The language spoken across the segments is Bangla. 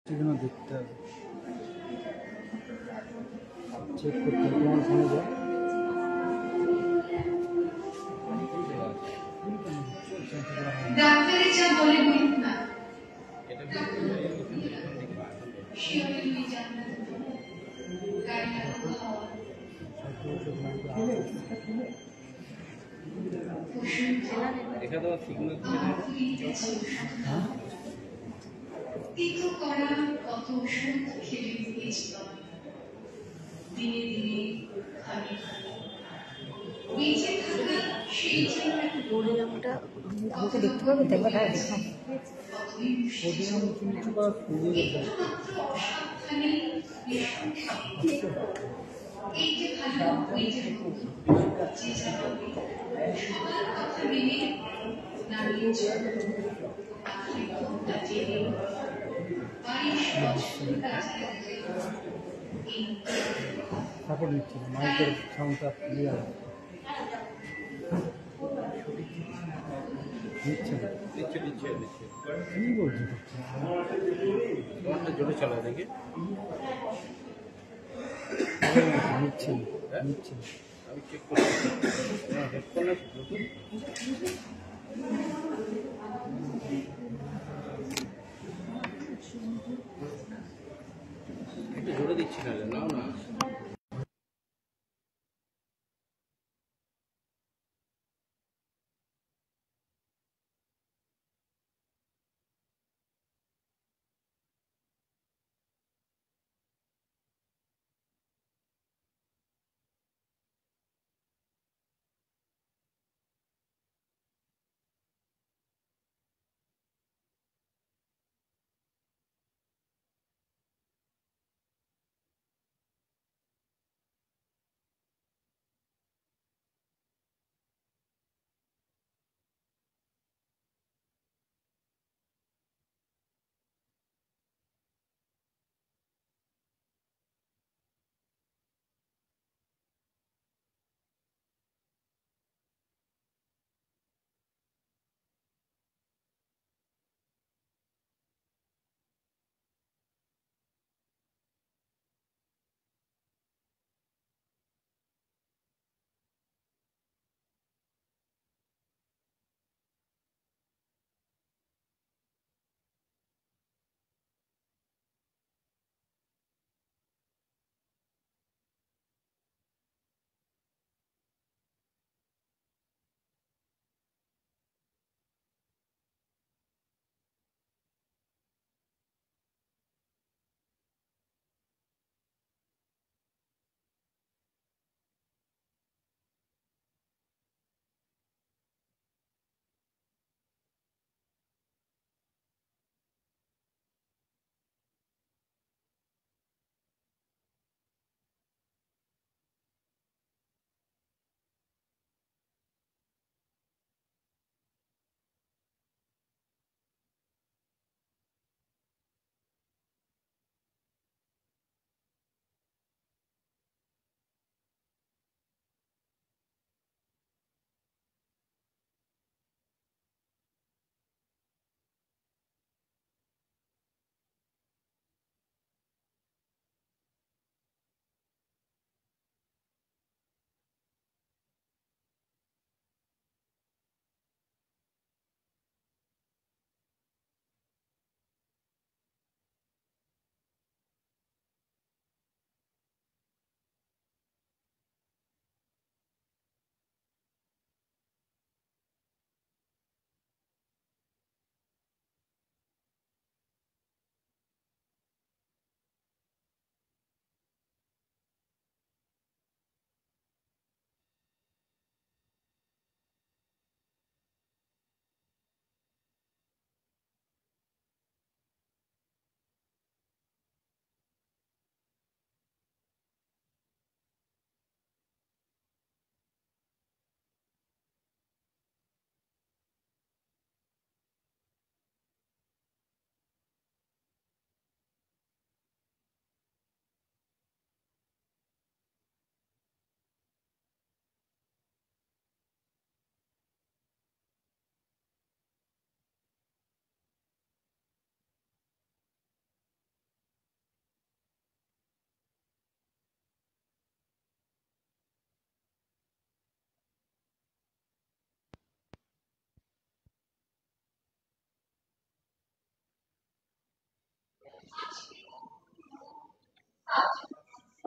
সেগুলো দেখতে হবে, চেক করতে হবে। তোমার ফোনে যাও, ডাক্তারে যা বলে বলুন না, কত ওষুধ খেলে দিয়েছিল দিনে দিনে খালি খালি বেঁচে থাকা সেই জন্য বোর্ডে জামাটা মুখে দেখতে পাবে তো একবার তারা দেখো। এই যে ভালো ওই যে যে যাবে সবার কথা মেনে দাঁড়িয়ে চলো। সাপোর্ট নিচ্ছে না, মাইকের সাউন্ডটা ক্লিয়ার নিচ্ছে না। কি বলছি জোরে চালায় দেখি, নিচ্ছে না, নিচ্ছে না। আমি চেক করছি। হেডফোনে একটু জোরে দিচ্ছি না, নাও না।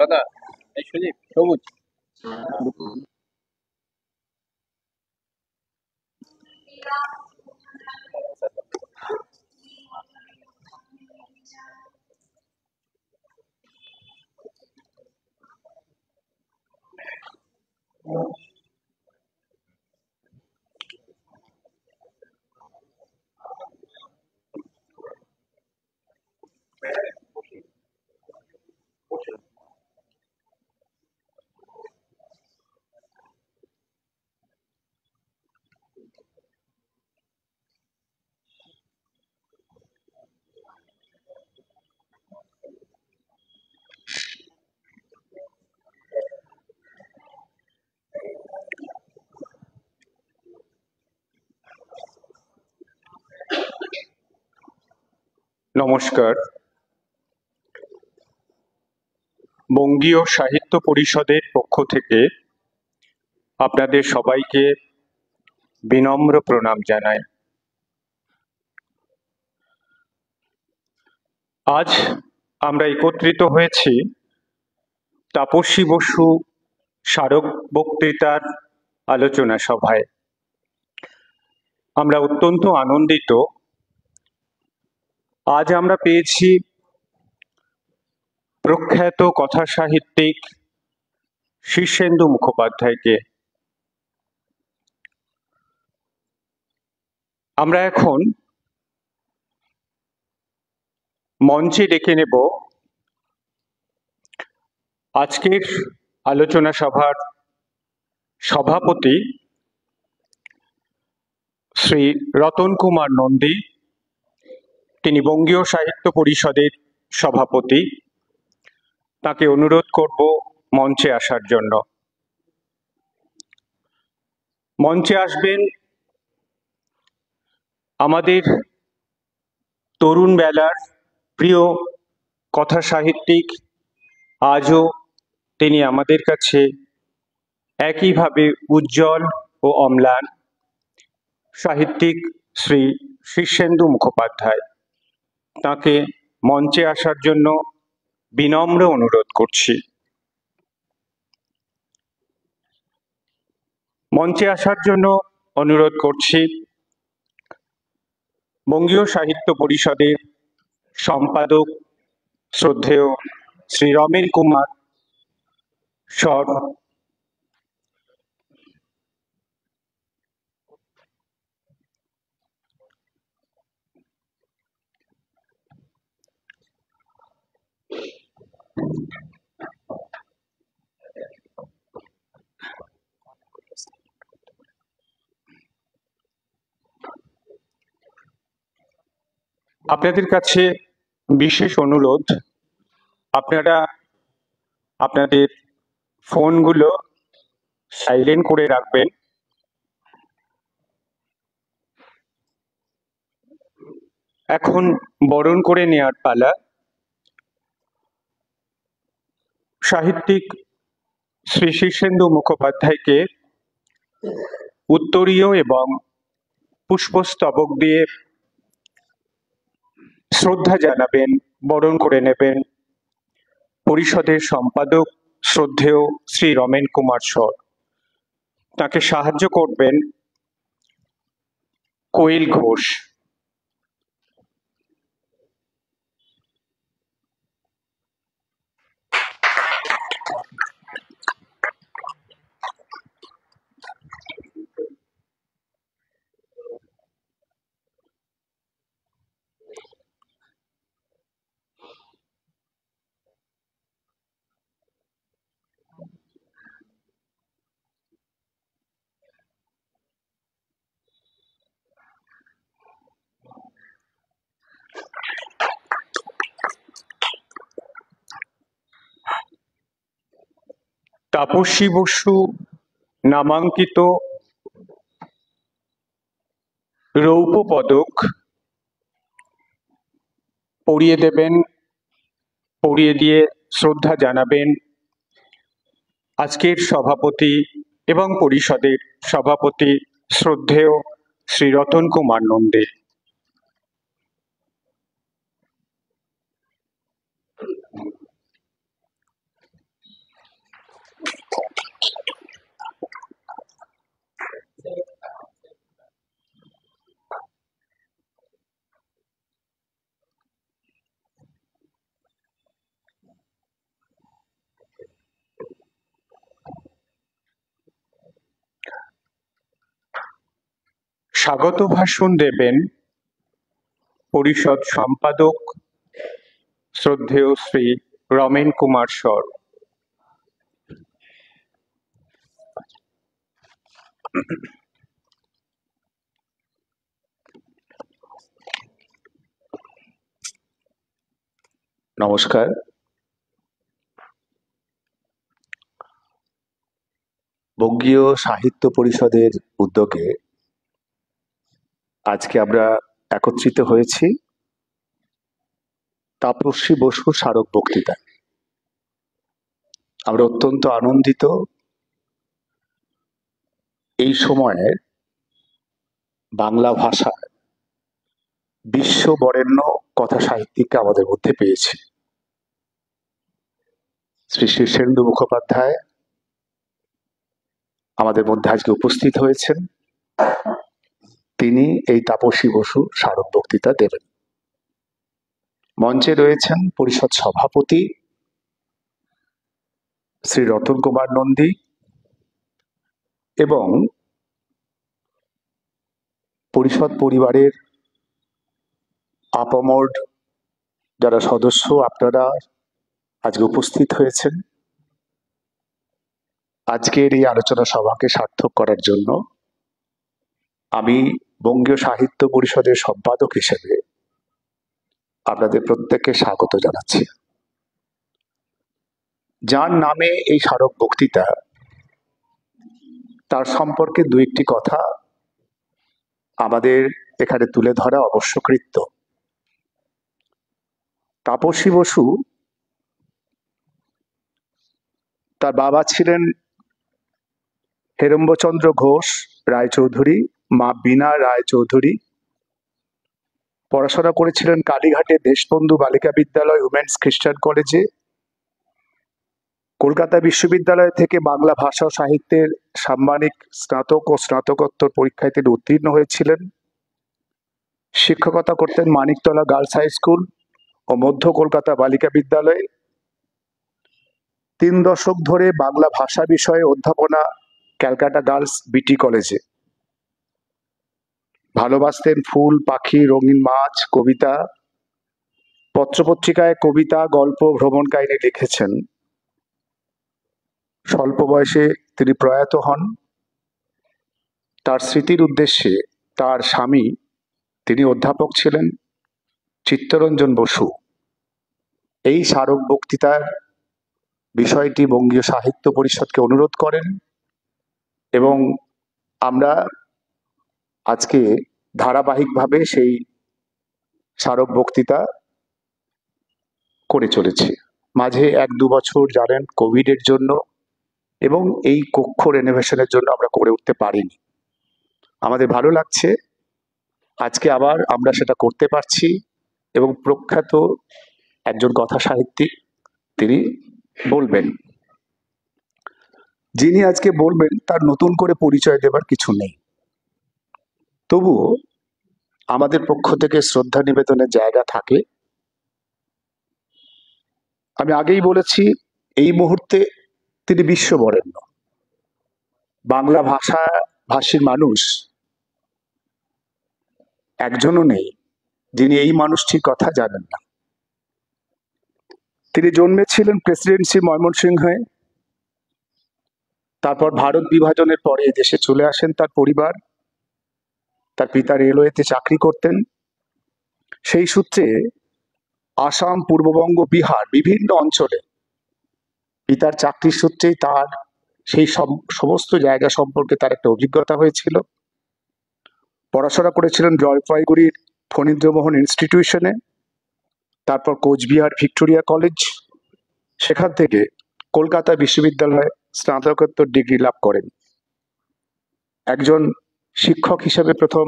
দাদা এই সুদীপ সবুজ নমস্কার। বঙ্গীয় সাহিত্য পরিষদের পক্ষ থেকে আপনাদের সবাইকে বিনম্র প্রণাম জানাই। আজ আমরা একত্রিত হয়েছি তাপসী বসু স্মারক বক্তৃতার আলোচনা সভায়। আমরা অত্যন্ত আনন্দিত। আজ আমরা পেয়েছি প্রখ্যাত কথা সাহিত্যিক শীর্ষেন্দু মুখোপাধ্যায়কে। আমরা এখন মঞ্চে ডেকে নেব আজকের আলোচনা সভার সভাপতি শ্রী রতন কুমার নন্দী। তিনি বঙ্গীয় সাহিত্য পরিষদের সভাপতি। তাকে অনুরোধ করব মঞ্চে আসার জন্য। মঞ্চে আসবেন আমাদের তরুণ বেলার প্রিয় কথা সাহিত্যিক, আজও তিনি আমাদের কাছে একইভাবে উজ্জ্বল ও অম্লান, সাহিত্যিক শ্রী শীর্ষেন্দু মুখোপাধ্যায়। তাকে মঞ্চে আসার জন্য বিনম্র অনুরোধ করছি। মঞ্চে আসার জন্য অনুরোধ করছি বঙ্গীয় সাহিত্য পরিষদের সম্পাদক শ্রদ্ধেয় শ্রী রমেন কুমার সর। আপনাদের কাছে বিশেষ অনুরোধ, আপনারা আপনাদের ফোনগুলো সাইলেন্ট করে রাখবেন। এখন বরণ করে নেওয়ার পালা। সাহিত্যিক শ্রী শীর্ষেন্দু মুখোপাধ্যায়কে উত্তরীয় এবং পুষ্পস্তবক দিয়ে শ্রদ্ধা জানাবেন, বরণ করে নেবেন পরিষদের সম্পাদক শ্রদ্ধেয় শ্রী রমেন কুমার সর। তাকে সাহায্য করবেন কোয়েল ঘোষ। তাপসী বসু নামাঙ্কিত রৌপ্য পদক পরিয়ে দেবেন, পরিয়ে দিয়ে শ্রদ্ধা জানাবেন আজকের সভাপতি এবং পরিষদের সভাপতি শ্রদ্ধেয় শ্রী রতন কুমার নন্দী। স্বাগত ভাষণ দেবেন পরিষদ সম্পাদক শ্রদ্ধেয় শ্রী রমেন কুমার শর। নমস্কার। বঙ্গীয় সাহিত্য পরিষদের উদ্যোগে আজকে আমরা একত্রিত হয়েছি তাপস্বী বসুর স্মারক বক্তৃতা। আমরা অত্যন্ত আনন্দিত এই সময়ে বাংলা ভাষার বিশ্ব বরেণ্য কথা সাহিত্যিককে আমাদের মধ্যে পেয়েছি। শ্রী শীর্ষেন্দু মুখোপাধ্যায় আমাদের মধ্যে আজকে উপস্থিত হয়েছেন। তিনি এই তাপস্বী বসুর স্মারক বক্তৃতা দেবেন। মঞ্চে রয়েছেন পরিষদ সভাপতি শ্রী রতন কুমার নন্দী এবং পরিষদ পরিবারের আপামর যারা সদস্য, আপনারা আজকে উপস্থিত হয়েছেন। আজকের এই আলোচনা সভাকে সার্থক করার জন্য আমি বঙ্গীয় সাহিত্য পরিষদের সম্পাদক হিসেবে আপনাদের প্রত্যেককে স্বাগত জানাচ্ছি। যার নামে এই স্মারক বক্তৃতা, তার সম্পর্কে দু একটি কথা আমাদের এখানে তুলে ধরা অবশ্যকৃত্য। তাপস্বী বসু, তার বাবা ছিলেন হেরম্বচন্দ্র ঘোষ রায়চৌধুরী, মা বীণা রায়চৌধুরী। পড়াশোনা করেছিলেন কালীঘাটে দেশবন্ধু বালিকা বিদ্যালয়, উমেন্স খ্রিস্টান কলেজে। কলকাতা বিশ্ববিদ্যালয় থেকে বাংলা ভাষা ও সাহিত্যের সাম্মানিক স্নাতক ও স্নাতকোত্তর পরীক্ষায় তিনি উত্তীর্ণ হয়েছিলেন। শিক্ষকতা করতেন মানিকতলা গার্লস হাই স্কুল ও মধ্য কলকাতা বালিকা বিদ্যালয়ে। 3 দশক ধরে বাংলা ভাষা বিষয়ে অধ্যাপনা ক্যালকাটা গার্লস বিটি কলেজে। ভালোবাসতেন ফুল, পাখি, রঙিন মাছ, কবিতা। পত্রপত্রিকায় কবিতা, গল্প, ভ্রমণ কাহিনী লিখেছেন। স্বল্প বয়সে তিনি প্রয়াত হন। তার স্মৃতির উদ্দেশ্যে তার স্বামী, তিনি অধ্যাপক ছিলেন, চিত্তরঞ্জন বসু, এই স্মারক বক্তৃতার বিষয়টি বঙ্গীয় সাহিত্য পরিষদকে অনুরোধ করেন এবং আমরা আজকে ধারাবাহিকভাবে সেই স্মারক বক্তৃতা করে চলেছি। মাঝে 1-2 বছর জানেন কোভিডের জন্য এবং এই কক্ষ রেনোভেশনের জন্য আমরা করে উঠতে পারিনি। আমাদের ভালো লাগছে আজকে আবার আমরা সেটা করতে পারছি এবং প্রখ্যাত একজন কথা সাহিত্যিক তিনি বলবেন। যিনি আজকে বলবেন তার নতুন করে পরিচয় দেবার কিছু নেই, তবুও আমাদের পক্ষ থেকে শ্রদ্ধা নিবেদনের জায়গা থাকে। আমি আগেই বলেছি, এই মুহূর্তে তিনি বিশ্ববরেণ্য। বাংলা ভাষীর মানুষ একজনও নেই যিনি এই মানুষটির কথা জানেন না। তিনি জন্মেছিলেন প্রেসিডেন্সি ময়মনসিংহে। তারপর ভারত বিভাজনের পরে দেশে চলে আসেন তার পরিবার। তার পিতা রেলওয়েতে চাকরি করতেন। সেই সূত্রে আসাম, পূর্ববঙ্গ, বিহার বিভিন্ন অঞ্চলে পিতার চাকরির সূত্রেই তার সেই সমস্ত জায়গা সম্পর্কে তার একটা অভিজ্ঞতা হয়েছিল। পড়াশোনা করেছিলেন জলপাইগুড়ির ফণীন্দ্রমোহন ইনস্টিটিউশনে, তারপর কোচবিহার ভিক্টোরিয়া কলেজ, সেখান থেকে কলকাতা বিশ্ববিদ্যালয়ে স্নাতকোত্তর ডিগ্রি লাভ করেন। একজন শিক্ষক হিসেবে প্রথম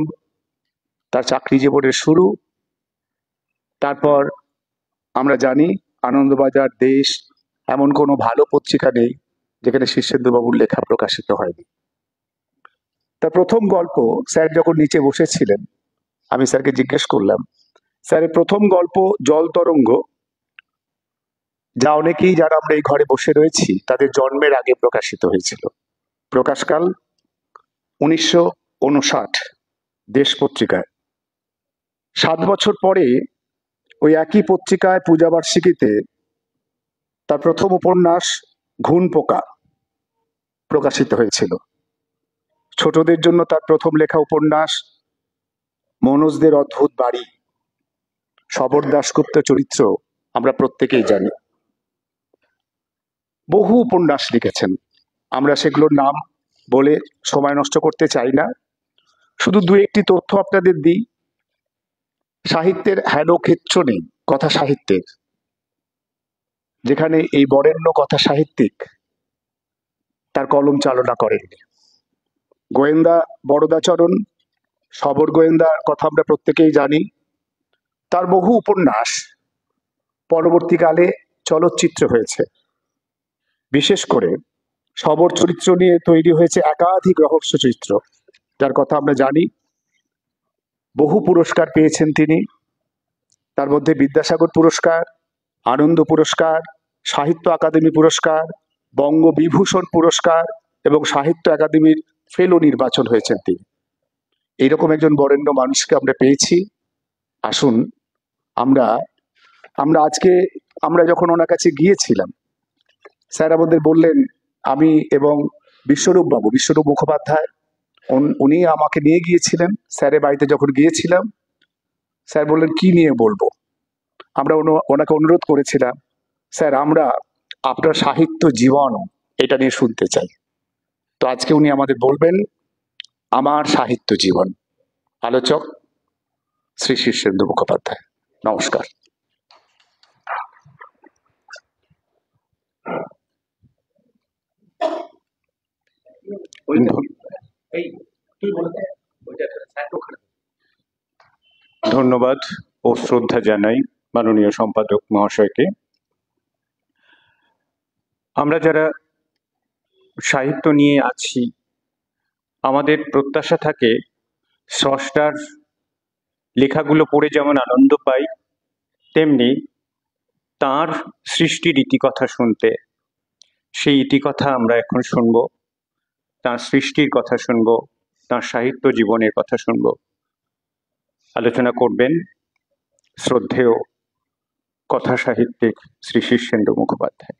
তার চাকরি জীবনের শুরু। তারপর আমরা জানি আনন্দবাজার, দেশ, এমন কোনো ভালো পত্রিকা নেই যেখানে শীর্ষেন্দুবাবুর লেখা প্রকাশিত হয়নি। তার প্রথম গল্প, স্যার যখন নিচে বসেছিলেন, আমি স্যারকে জিজ্ঞেস করলাম, স্যারের প্রথম গল্প জল তরঙ্গ, যা অনেকেই যারা আমরা এই ঘরে বসে রয়েছি তাদের জন্মের আগে প্রকাশিত হয়েছিল। প্রকাশকাল 1959। দেশ পত্রিকায়। 7 বছর পরে ওই একই পত্রিকায় পূজাবার্ষিকীতে তার প্রথম উপন্যাস ঘুণ পোকা প্রকাশিত হয়েছিল। ছোটদের জন্য তার প্রথম লেখা উপন্যাস মনোজদের অদ্ভুত বাড়ি, শবর দাশগুপ্ত চরিত্র আমরা প্রত্যেকেই জানি। বহু উপন্যাস লিখেছেন, আমরা সেগুলোর নাম বলে সময় নষ্ট করতে চাই না। শুধু দু একটি তথ্য আপনাদের দিই। সাহিত্যের হেন ক্ষেত্র নেই কথা সাহিত্যের যেখানে এই বরেণ্য কথা সাহিত্যিক তার কলম চালনা করেননি। গোয়েন্দা বরদাচরণ, শবর গোয়েন্দার কথা আমরা প্রত্যেকেই জানি। তার বহু উপন্যাস পরবর্তীকালে চলচ্চিত্র হয়েছে। বিশেষ করে শবর চরিত্র নিয়ে তৈরি হয়েছে একাধিক রহস্য চরিত্র, যার কথা আমরা জানি। বহু পুরস্কার পেয়েছেন তিনি, তার মধ্যে বিদ্যাসাগর পুরস্কার, আনন্দ পুরস্কার, সাহিত্য আকাদেমি পুরস্কার, বঙ্গবিভূষণ পুরস্কার এবং সাহিত্য একাডেমির ফেলো নির্বাচন হয়েছেন তিনি। এইরকম একজন বরেণ্য মানুষকে আমরা পেয়েছি। আসুন আমরা যখন ওনার কাছে গিয়েছিলাম, স্যার আমাদের বললেন, আমি এবং বিশ্বরূপ মুখোপাধ্যায়, উনি আমাকে নিয়ে গিয়েছিলেন স্যারের বাড়িতে। যখন গিয়েছিলাম, স্যার বললেন কি নিয়ে বলবো। আমরা ওনাকে অনুরোধ করেছিলাম, স্যার আমরা আপনার সাহিত্য জীবন এটা নিয়ে শুনতে চাই। তো আজকে উনি আমাদের বলবেন আমার সাহিত্য জীবন। আলোচক শ্রী শীর্ষেন্দু মুখোপাধ্যায়। নমস্কার। ধন্যবাদ ও শ্রদ্ধা জানাই মাননীয় সম্পাদক মহাশয়কে। আমরা যারা সাহিত্য নিয়ে আছি, আমাদের প্রত্যাশা থাকে স্রষ্টার লেখাগুলো পড়ে যেমন আনন্দ পাই, তেমনি তার সৃষ্টির ইতিকথা শুনতে। সেই ইতিকথা আমরা এখন শুনব, তার সৃষ্টির কথা শুনব, তার সাহিত্য জীবনের কথা শুনব। আলোচনা করবেন শ্রদ্ধেয় কথা সাহিত্যিক শ্রী শীর্ষেন্দু মুখোপাধ্যায়।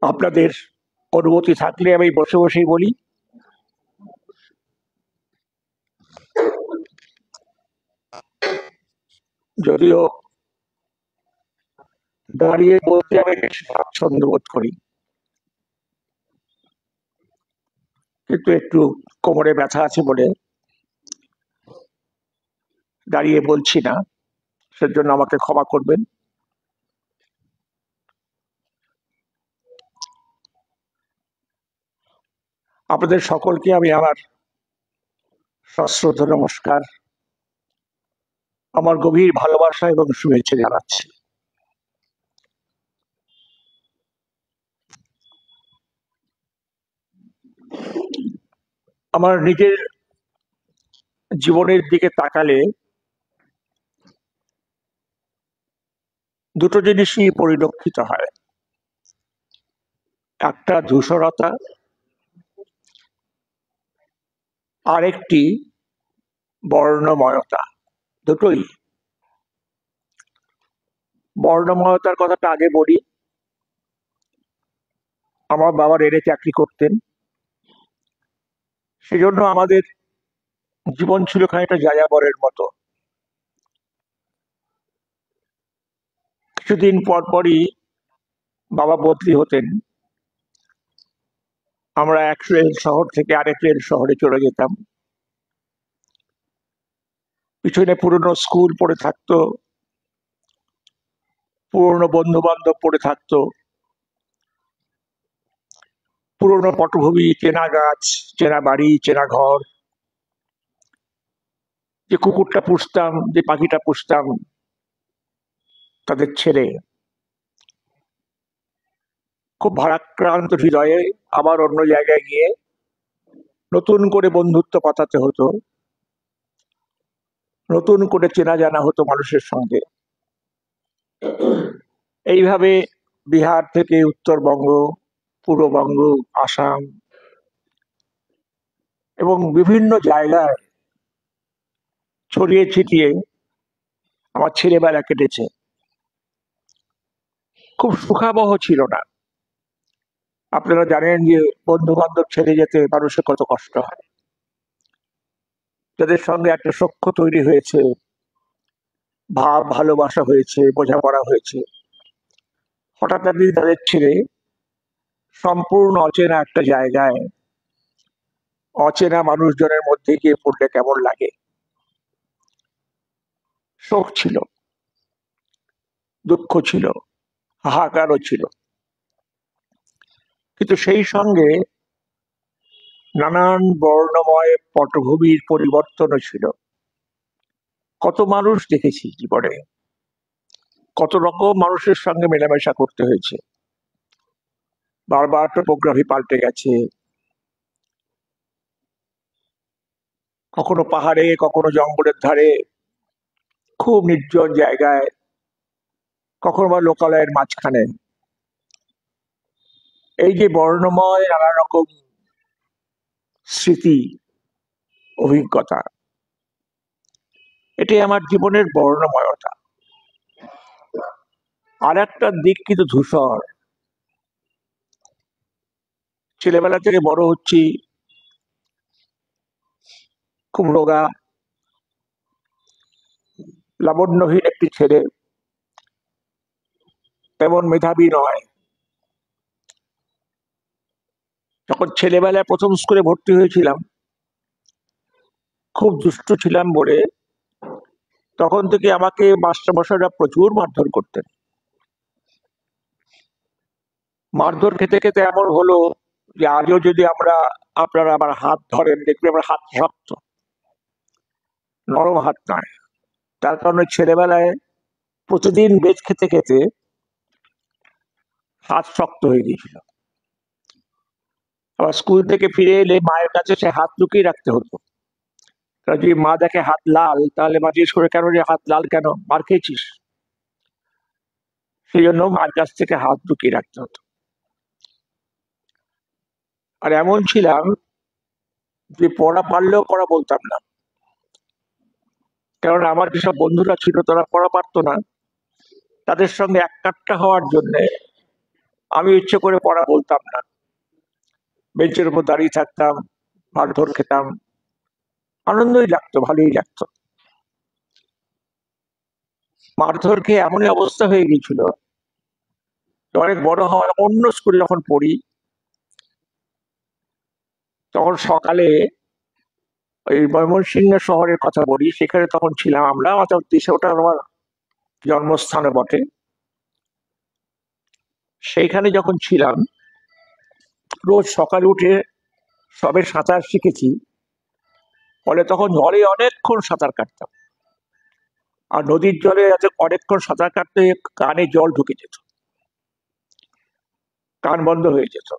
আপনাদের অনুমতি থাকলে আমি বসে বসেই বলি। যদিও দাঁড়িয়ে বলতে আমি বেশ স্বাচ্ছন্দ্য বোধ করি, কিন্তু একটু কোমরে ব্যথা আছে বলে দাঁড়িয়ে বলছি না, সেজন্য আমাকে ক্ষমা করবেন। আপনাদের সকলকে আমি আমার সশ্রদ্ধ নমস্কার, আমার গভীর ভালোবাসা এবং শুভেচ্ছা জানাচ্ছি। আমার নিজের জীবনের দিকে তাকালে দুটো জিনিসই পরিলক্ষিত হয়, একটা ধূসরতা, আরেকটি বর্ণময়তা। দুটোই। বর্ণময়তার কথাটা আগে বলি। আমার বাবা রেলে চাকরি করতেন, সেজন্য আমাদের জীবন ছিল খানিকটা যাযাবরের মতো। কিছুদিন পর পরই বাবা বদলি হতেন, আমরা এক রেল শহর থেকে আরেক রেল শহরে চলে যেতাম। পিছনে পুরনো স্কুল পড়ে থাকতো, পুরনো বন্ধু বান্ধব পড়ে থাকতো, পুরনো পটভূমি, চেনা গাছ, চেনা বাড়ি, চেনা ঘর। যে কুকুরটা পুষতাম, যে পাখিটা পুষতাম, তাদের ছেড়ে খুব ভারাক্রান্ত হৃদয়ে আবার অন্য জায়গায় গিয়ে নতুন করে বন্ধুত্ব পাতাতে হতো, নতুন করে চেনা জানা হতো মানুষের সঙ্গে। এইভাবে বিহার থেকে উত্তরবঙ্গ, পূর্ববঙ্গ, আসাম এবং বিভিন্ন জায়গায় ছড়িয়ে ছিটিয়ে আমার ছেলেবেলা কেটেছে। খুব সুখাবহ ছিল না। আপনারা জানেন যে বন্ধু বান্ধব ছেড়ে যেতে মানুষের কত কষ্ট হয়। যাদের সঙ্গে একটা সখ্য তৈরি হয়েছে, ভাব ভালোবাসা হয়েছে, বোঝাপড়া হয়েছে, হঠাৎ একদিন তাদের ছেড়ে সম্পূর্ণ অচেনা একটা জায়গায় অচেনা মানুষজনের মধ্যে গিয়ে পড়লে কেমন লাগে। শোক ছিল, দুঃখ ছিল, হাহাকারও ছিল, কিন্তু সেই সঙ্গে নানান বর্ণময় পটভূমির পরিবর্তনও ছিল। কত মানুষ দেখেছি জীবনে, কত রকম মানুষের সঙ্গে মেলামেশা করতে হয়েছে। বারবার টোপোগ্রাফি পাল্টে গেছে, কখনো পাহাড়ে, কখনো জঙ্গলের ধারে, খুব নির্জন জায়গায়, কখনো বা লোকালয়ের মাঝখানে। এই যে বর্ণময় নানা রকম স্মৃতি, অভিজ্ঞতা, এটাই আমার জীবনের বর্ণময়তা। আর একটা দিক কিন্তু ধূসর। ছেলেবেলা থেকে বড় হচ্ছি, খুব রোগা লাবণ্যহীন একটি ছেলে, তেমন মেধাবী নয়। যখন ছেলেবেলায় প্রথম স্কুলে ভর্তি হয়েছিলাম, খুব দুষ্ট ছিলাম বলে তখন থেকে আমাকে মাস্টারমশাইরা প্রচুর মারধর করতেন। মারধর খেতে খেতে এমন হলো যে আজও যদি আপনারা আমার হাত ধরেন, দেখবেন আমার হাত শক্ত, নরম হাত নয়। তার কারণে ছেলেবেলায় প্রতিদিন বেত খেতে খেতে হাত শক্ত হয়ে গিয়েছিল। আবার স্কুল থেকে ফিরে এলে মায়ের কাছে সে হাত লুকিয়ে রাখতে হতো। যদি মা দেখে হাত লাল, তাহলে মা জিজ্ঞেস করে, কেন রে হাত লাল কেন, মার খেয়েছিস? সেই জন্য মার কাছ থেকে হাত লুকিয়ে রাখতে হতো। আর এমন ছিলাম যে পড়া পারলেও পড়া বলতাম না, কারণ আমার যেসব বন্ধুরা ছিল তারা পড়া পারতো না। তাদের সঙ্গে এক কাট্টা হওয়ার জন্য আমি ইচ্ছে করে পড়া বলতাম না, বেঞ্চের উপর দাঁড়িয়ে থাকতাম, মারধর খেতাম। আনন্দই লাগতো, ভালোই লাগতো। মারধর খেয়ে এমনই অবস্থা হয়ে গিয়েছিল, অনেক বড় হওয়ার অন্য স্কুলে যখন পড়ি, তখন সকালে ওই ময়মনসিংহ শহরের কথা বলি, সেখানে তখন ছিলাম আমরা, অর্থাৎ ওটা আমার জন্মস্থানে বটে। সেইখানে যখন ছিলাম, রোজ সকালে উঠে সবে সাঁতার শিখেছি, ফলে তখন জলে অনেকক্ষণ সাঁতার কাটতাম। আর নদীর জলে অনেকক্ষণ সাঁতার কাটতে কানে জল ঢুকে যেত, কান বন্ধ হয়ে যেত,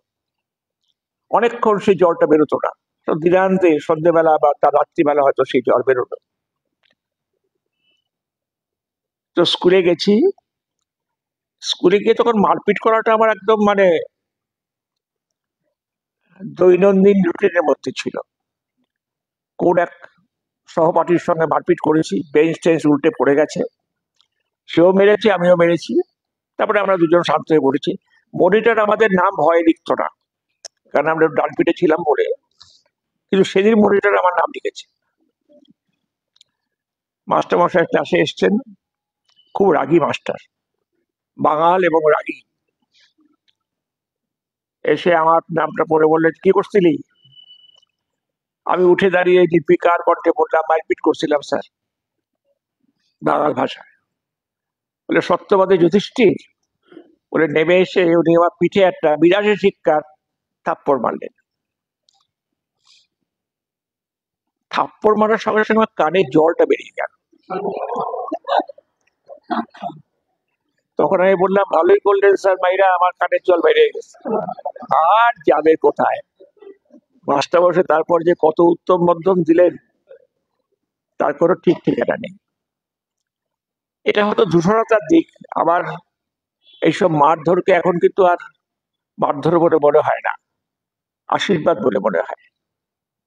অনেকক্ষণ সেই জলটা বেরোতো না। তো দিনান্তে সন্ধ্যেবেলা বা তার রাত্রিবেলা হয়তো সেই জল বেরোলো। তো স্কুলে গেছি, স্কুলে গিয়ে তখন মারপিট করাটা আমার একদম দৈনন্দিন রুটিনের মধ্যে ছিল। কোন এক সহপাঠীর সঙ্গে মারপিট করেছি, বেঞ্চ টেঞ্চ উল্টে পড়ে গেছে, সেও মেরেছে, আমিও মেরেছি। তারপরে আমরা দুজন শান্ত হয়ে পড়েছি। মনিটর আমাদের নাম ভয়ে লিখতো না, কারণ আমরা ডান পিঠে ছিলাম বলে, কিন্তু সেদিন মনিটর আমার নাম লিখেছে। মাস্টারমশাই ক্লাসে এসছেন, খুব রাগী মাস্টার, বাঙাল এবং রাগী। এসে আমার নামটা পড়ে বললেন, কি করছিলি? আমি উঠে দাঁড়িয়ে দীপিকার কণ্ঠে বললাম, মারপিট করছিলাম স্যার, বাঙাল ভাষায়। বলে, সত্যবাদী যুধিষ্ঠির? বলে নেমে এসে উনি আমার পিঠে একটা বিরাশী শিক্ষার থাপ্পড় মারলেন। থাপ্পড় মারার সঙ্গে সঙ্গে আমার কানে জলটা বেরিয়ে গেল। তখন আমি বললাম, ভালোই করলেন স্যার মাইরা, আমার কানের জল বেরিয়ে গেছে। আর যাবে কোথায়? মাস্টারমশাই তারপর যে কত উত্তম মধ্যম দিলেন তার কোনো ঠিক ঠিকানা নেই। এটা হয়তো দূষণতার দিক। আবার এইসব মারধরকে এখন কিন্তু আর মারধর বলে মনে হয় না, আশীর্বাদ বলে মনে হয়।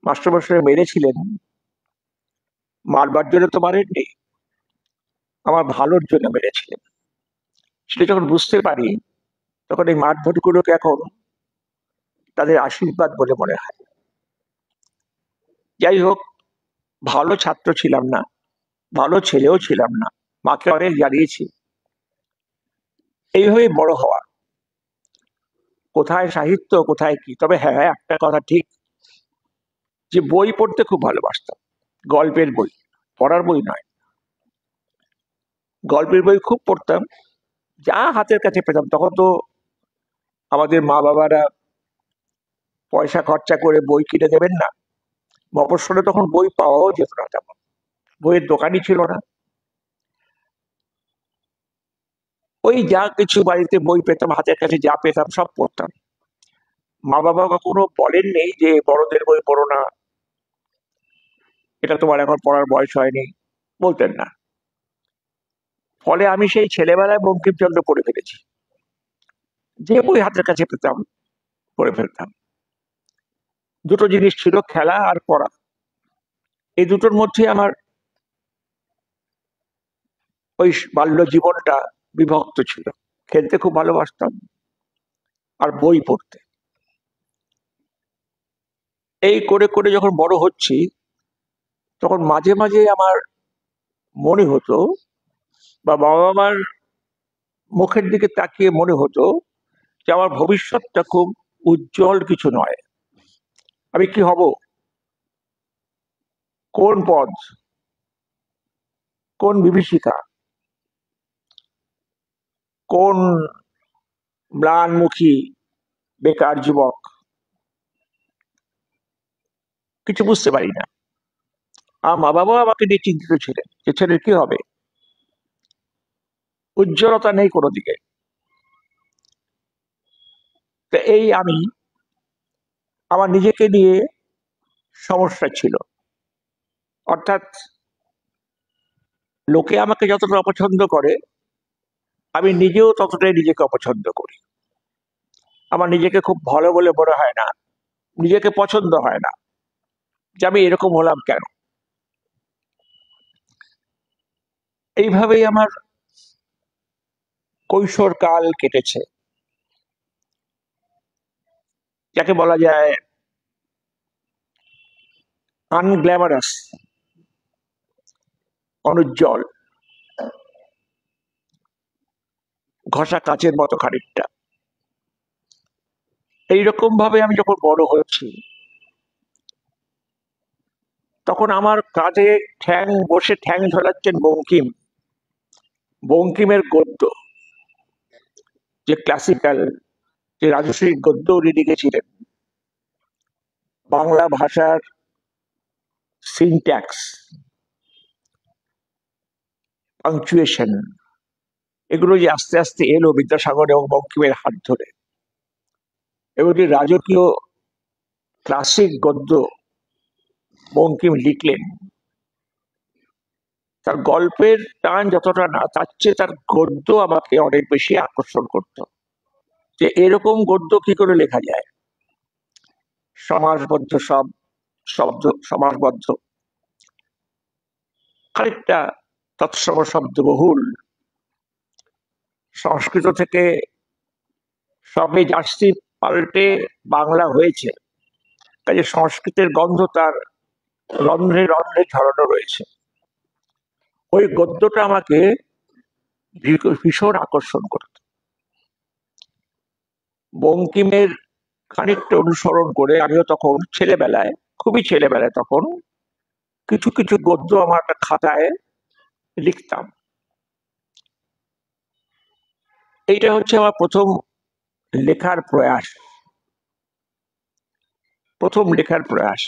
মাস্টারমশাই মেরেছিলেন, মারবার জন্য তো মারেননি, আমার ভালোর জন্য মেরেছিলেন। সেটা যখন বুঝতে পারি তখন এই মারধরগুলোকে এখন তাদের আশীর্বাদ বলে মনে হয়। যাই হোক, ভালো ছাত্র ছিলাম না, ভালো ছেলেও ছিলাম না, মাকে অনেক জানিয়েছি। এইভাবেই বড় হওয়া, কোথায় সাহিত্য কোথায় কি। তবে হ্যাঁ, একটা কথা ঠিক, যে বই পড়তে খুব ভালোবাসতাম, গল্পের বই, পড়ার বই নয়। গল্পের বই খুব পড়তাম, যা হাতের কাছে পেতাম। তখন তো আমাদের মা বাবারা পয়সা খরচা করে বই কিনে দেবেন না, মফস্বলে তখন বই পাওয়াও যেত না, তেমন বইয়ের দোকানই ছিল না। ওই যা কিছু বাড়িতে বই পেতাম, হাতের কাছে যা পেতাম সব পড়তাম। মা বাবা কখনো বলেননি যে বড়দের বই পড়ো না, এটা তোমার এখন পড়ার বয়স হয়নি, বলতেন না। ফলে আমি সেই ছেলেবেলায় বঙ্কিমচন্দ্র পড়ে ফেলেছি, যে বই হাতের কাছে পেতাম পড়ে ফেলতাম। দুটো জিনিস ছিল, খেলা আর পড়া। এই দুটোর মধ্যে আমার ওই বাল্য জীবনটা বিভক্ত ছিল। খেলতে খুব ভালোবাসতাম আর বই পড়তে। এই করে করে যখন বড় হচ্ছি তখন মাঝে মাঝে আমার মনে হতো, বা বাবা মার মুখের দিকে তাকিয়ে মনে হতো যে আমার ভবিষ্যৎটা খুব উজ্জ্বল কিছু নয়। আমি কি হব, কোন পদ, কোন বিভীষিকা, কোন ম্লানমুখী বেকার যুবক, কিছু বুঝতে পারি না। আর মা বাবা আমাকে নিয়ে চিন্তিত ছিলেন যে ছেলের কি হবে, উজ্জ্বলতা নেই কোনো দিকে। তো এই আমি আমার নিজেকে নিয়ে সমস্যা ছিল। অর্থাৎ লোকে আমাকে যতটা অপছন্দ করে আমি নিজেও ততটাই নিজেকে অপছন্দ করি। আমার নিজেকে খুব ভালো বলে মনে হয় না, নিজেকে পছন্দ হয় না যে আমি এরকম হলাম কেন। এইভাবেই আমার কৈশোর কাল কেটেছে, যাকে বলা যায় আনগ্ল্যামারাস, অনুজ্জ্বল, ঘষা কাচের মতো খানিকটা। এইরকম ভাবে আমি যখন বড় হচ্ছি তখন আমার কাঁধে বসে ঠ্যাং ঝোলাচ্ছেন বঙ্কিম। বঙ্কিমের গদ্য, যে ক্লাসিক্যাল, যে রাজশ্রী গদ্য উনি লিখেছিলেন, বাংলা ভাষার সিনট্যাক্স, পাংচুয়েশন, এগুলো যে আস্তে আস্তে এলো বিদ্যাসাগর এবং বঙ্কিমের হাত ধরে, এবং যে রাজকীয় ক্লাসিক গদ্য বঙ্কিম লিখলেন, তার গল্পের টান যতটা না, তার চেয়ে তার গদ্য আমাকে অনেক বেশি আকর্ষণ করত। যে এরকম গদ্য কি করে লেখা যায়, সমাসবদ্ধ সব শব্দ, সমাসবদ্ধ, খানিকটা তৎসম শব্দ বহুল, সংস্কৃত থেকে সবে জার্সি পাল্টে বাংলা হয়েছে, কাজে সংস্কৃতের গন্ধ তার রন্ধ্রে রন্ধ্রে ছড়ানো রয়েছে। ওই গদ্যটা আমাকে ভীষণ আকর্ষণ করত। বঙ্কিমের খানিকটা অনুসরণ করে আমিও তখন ছেলেবেলায়, খুবই ছেলেবেলায়, তখন কিছু কিছু গদ্য আমার একটা খাতায় লিখতাম। এইটা হচ্ছে আমার প্রথম লেখার প্রয়াস, প্রথম লেখার প্রয়াস।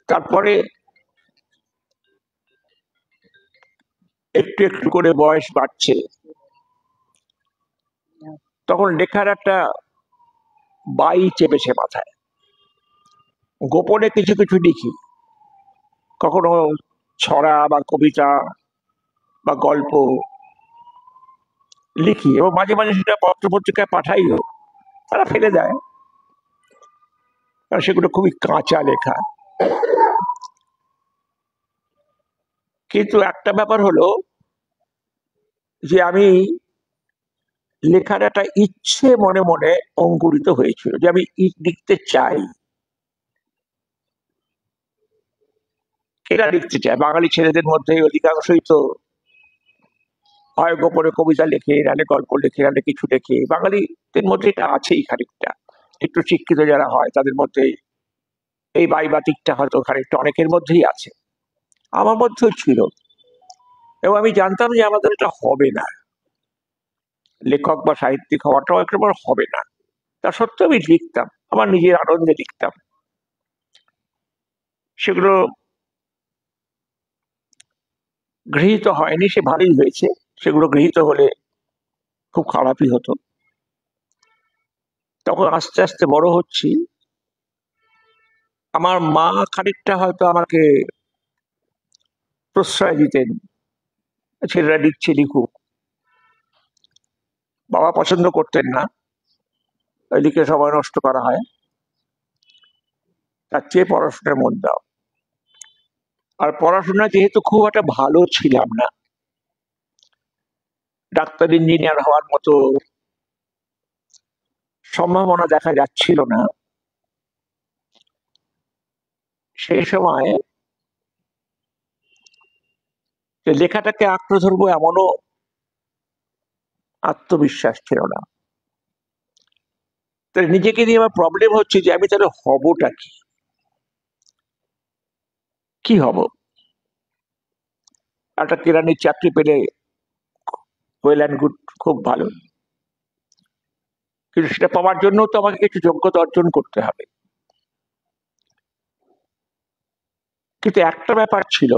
তারপরে একটু একটু করে বয়স বাড়ছে, তখন লেখার একটা বাই চেপেছে মাথায়, গোপনে কিছু কিছু লিখি, কখনো ছড়া বা কবিতা বা গল্প লিখি, এবং মাঝে মাঝে সেটা পত্রপত্রিকায় পাঠাইও, তারা ফেলে দেয়, কারণ সেগুলো খুবই কাঁচা লেখা। কিন্তু একটা ব্যাপার হলো যে আমি লেখার একটা ইচ্ছে মনে মনে অঙ্কুরিত হয়েছিল যে আমি লিখতে চাই। এরা লিখতে চায়, বাঙালি ছেলেদের মধ্যে অধিকাংশই তো হয় গোপনে কবিতা লেখে, নাহলে গল্প লেখে, নাহলে কিছু লেখে। বাঙালিদের মধ্যে এটা আছেই খানিকটা, একটু শিক্ষিত যারা হয় তাদের মধ্যে এই বাইবাতিকটা হয়তো খানিকটা অনেকের মধ্যেই আছে, আমার মধ্যেও ছিল। এবং আমি জানতাম যে আমাদের এটা হবে না, লেখক বা সাহিত্যিক হওয়াটাও একেবারে হবে না। তা সত্ত্বেও আমি লিখতাম, আমার নিজের আনন্দে লিখতাম। সেগুলো গৃহীত হয়নি, সে ভালোই হয়েছে। সেগুলো গৃহীত হলে খুব খারাপই হতো। তখন আস্তে আস্তে বড় হচ্ছি, আমার মা খানিকটা হয়তো আমাকে প্রশ্রয় দিতেন, ছেলেরা লিখছে লিখুক। বাবা পছন্দ করতেন না, লিখে সময় নষ্ট করা হয়, তার চেয়ে পড়াশোনায় মন দাও। আর পড়াশোনা যেহেতু খুব একটা ভালো ছিলাম না, ডাক্তার ইঞ্জিনিয়ার হওয়ার মতো সম্ভাবনা দেখা যাচ্ছিল না, সেই সময় লেখাটাকে আঁকড়ে ধরবো এমনও আত্মবিশ্বাস ছিল না। তাহলে নিজেকে নিয়ে আমার প্রবলেম হচ্ছে যে আমি তাহলে হবটা কি, কি হব? একটা কেরানির চাকরি পেলে ওয়েল অ্যান্ড গুড, খুব ভালো, কিন্তু সেটা পাওয়ার জন্য তো আমাকে কিছু যোগ্যতা অর্জন করতে হবে। কিন্তু একটা ব্যাপার ছিল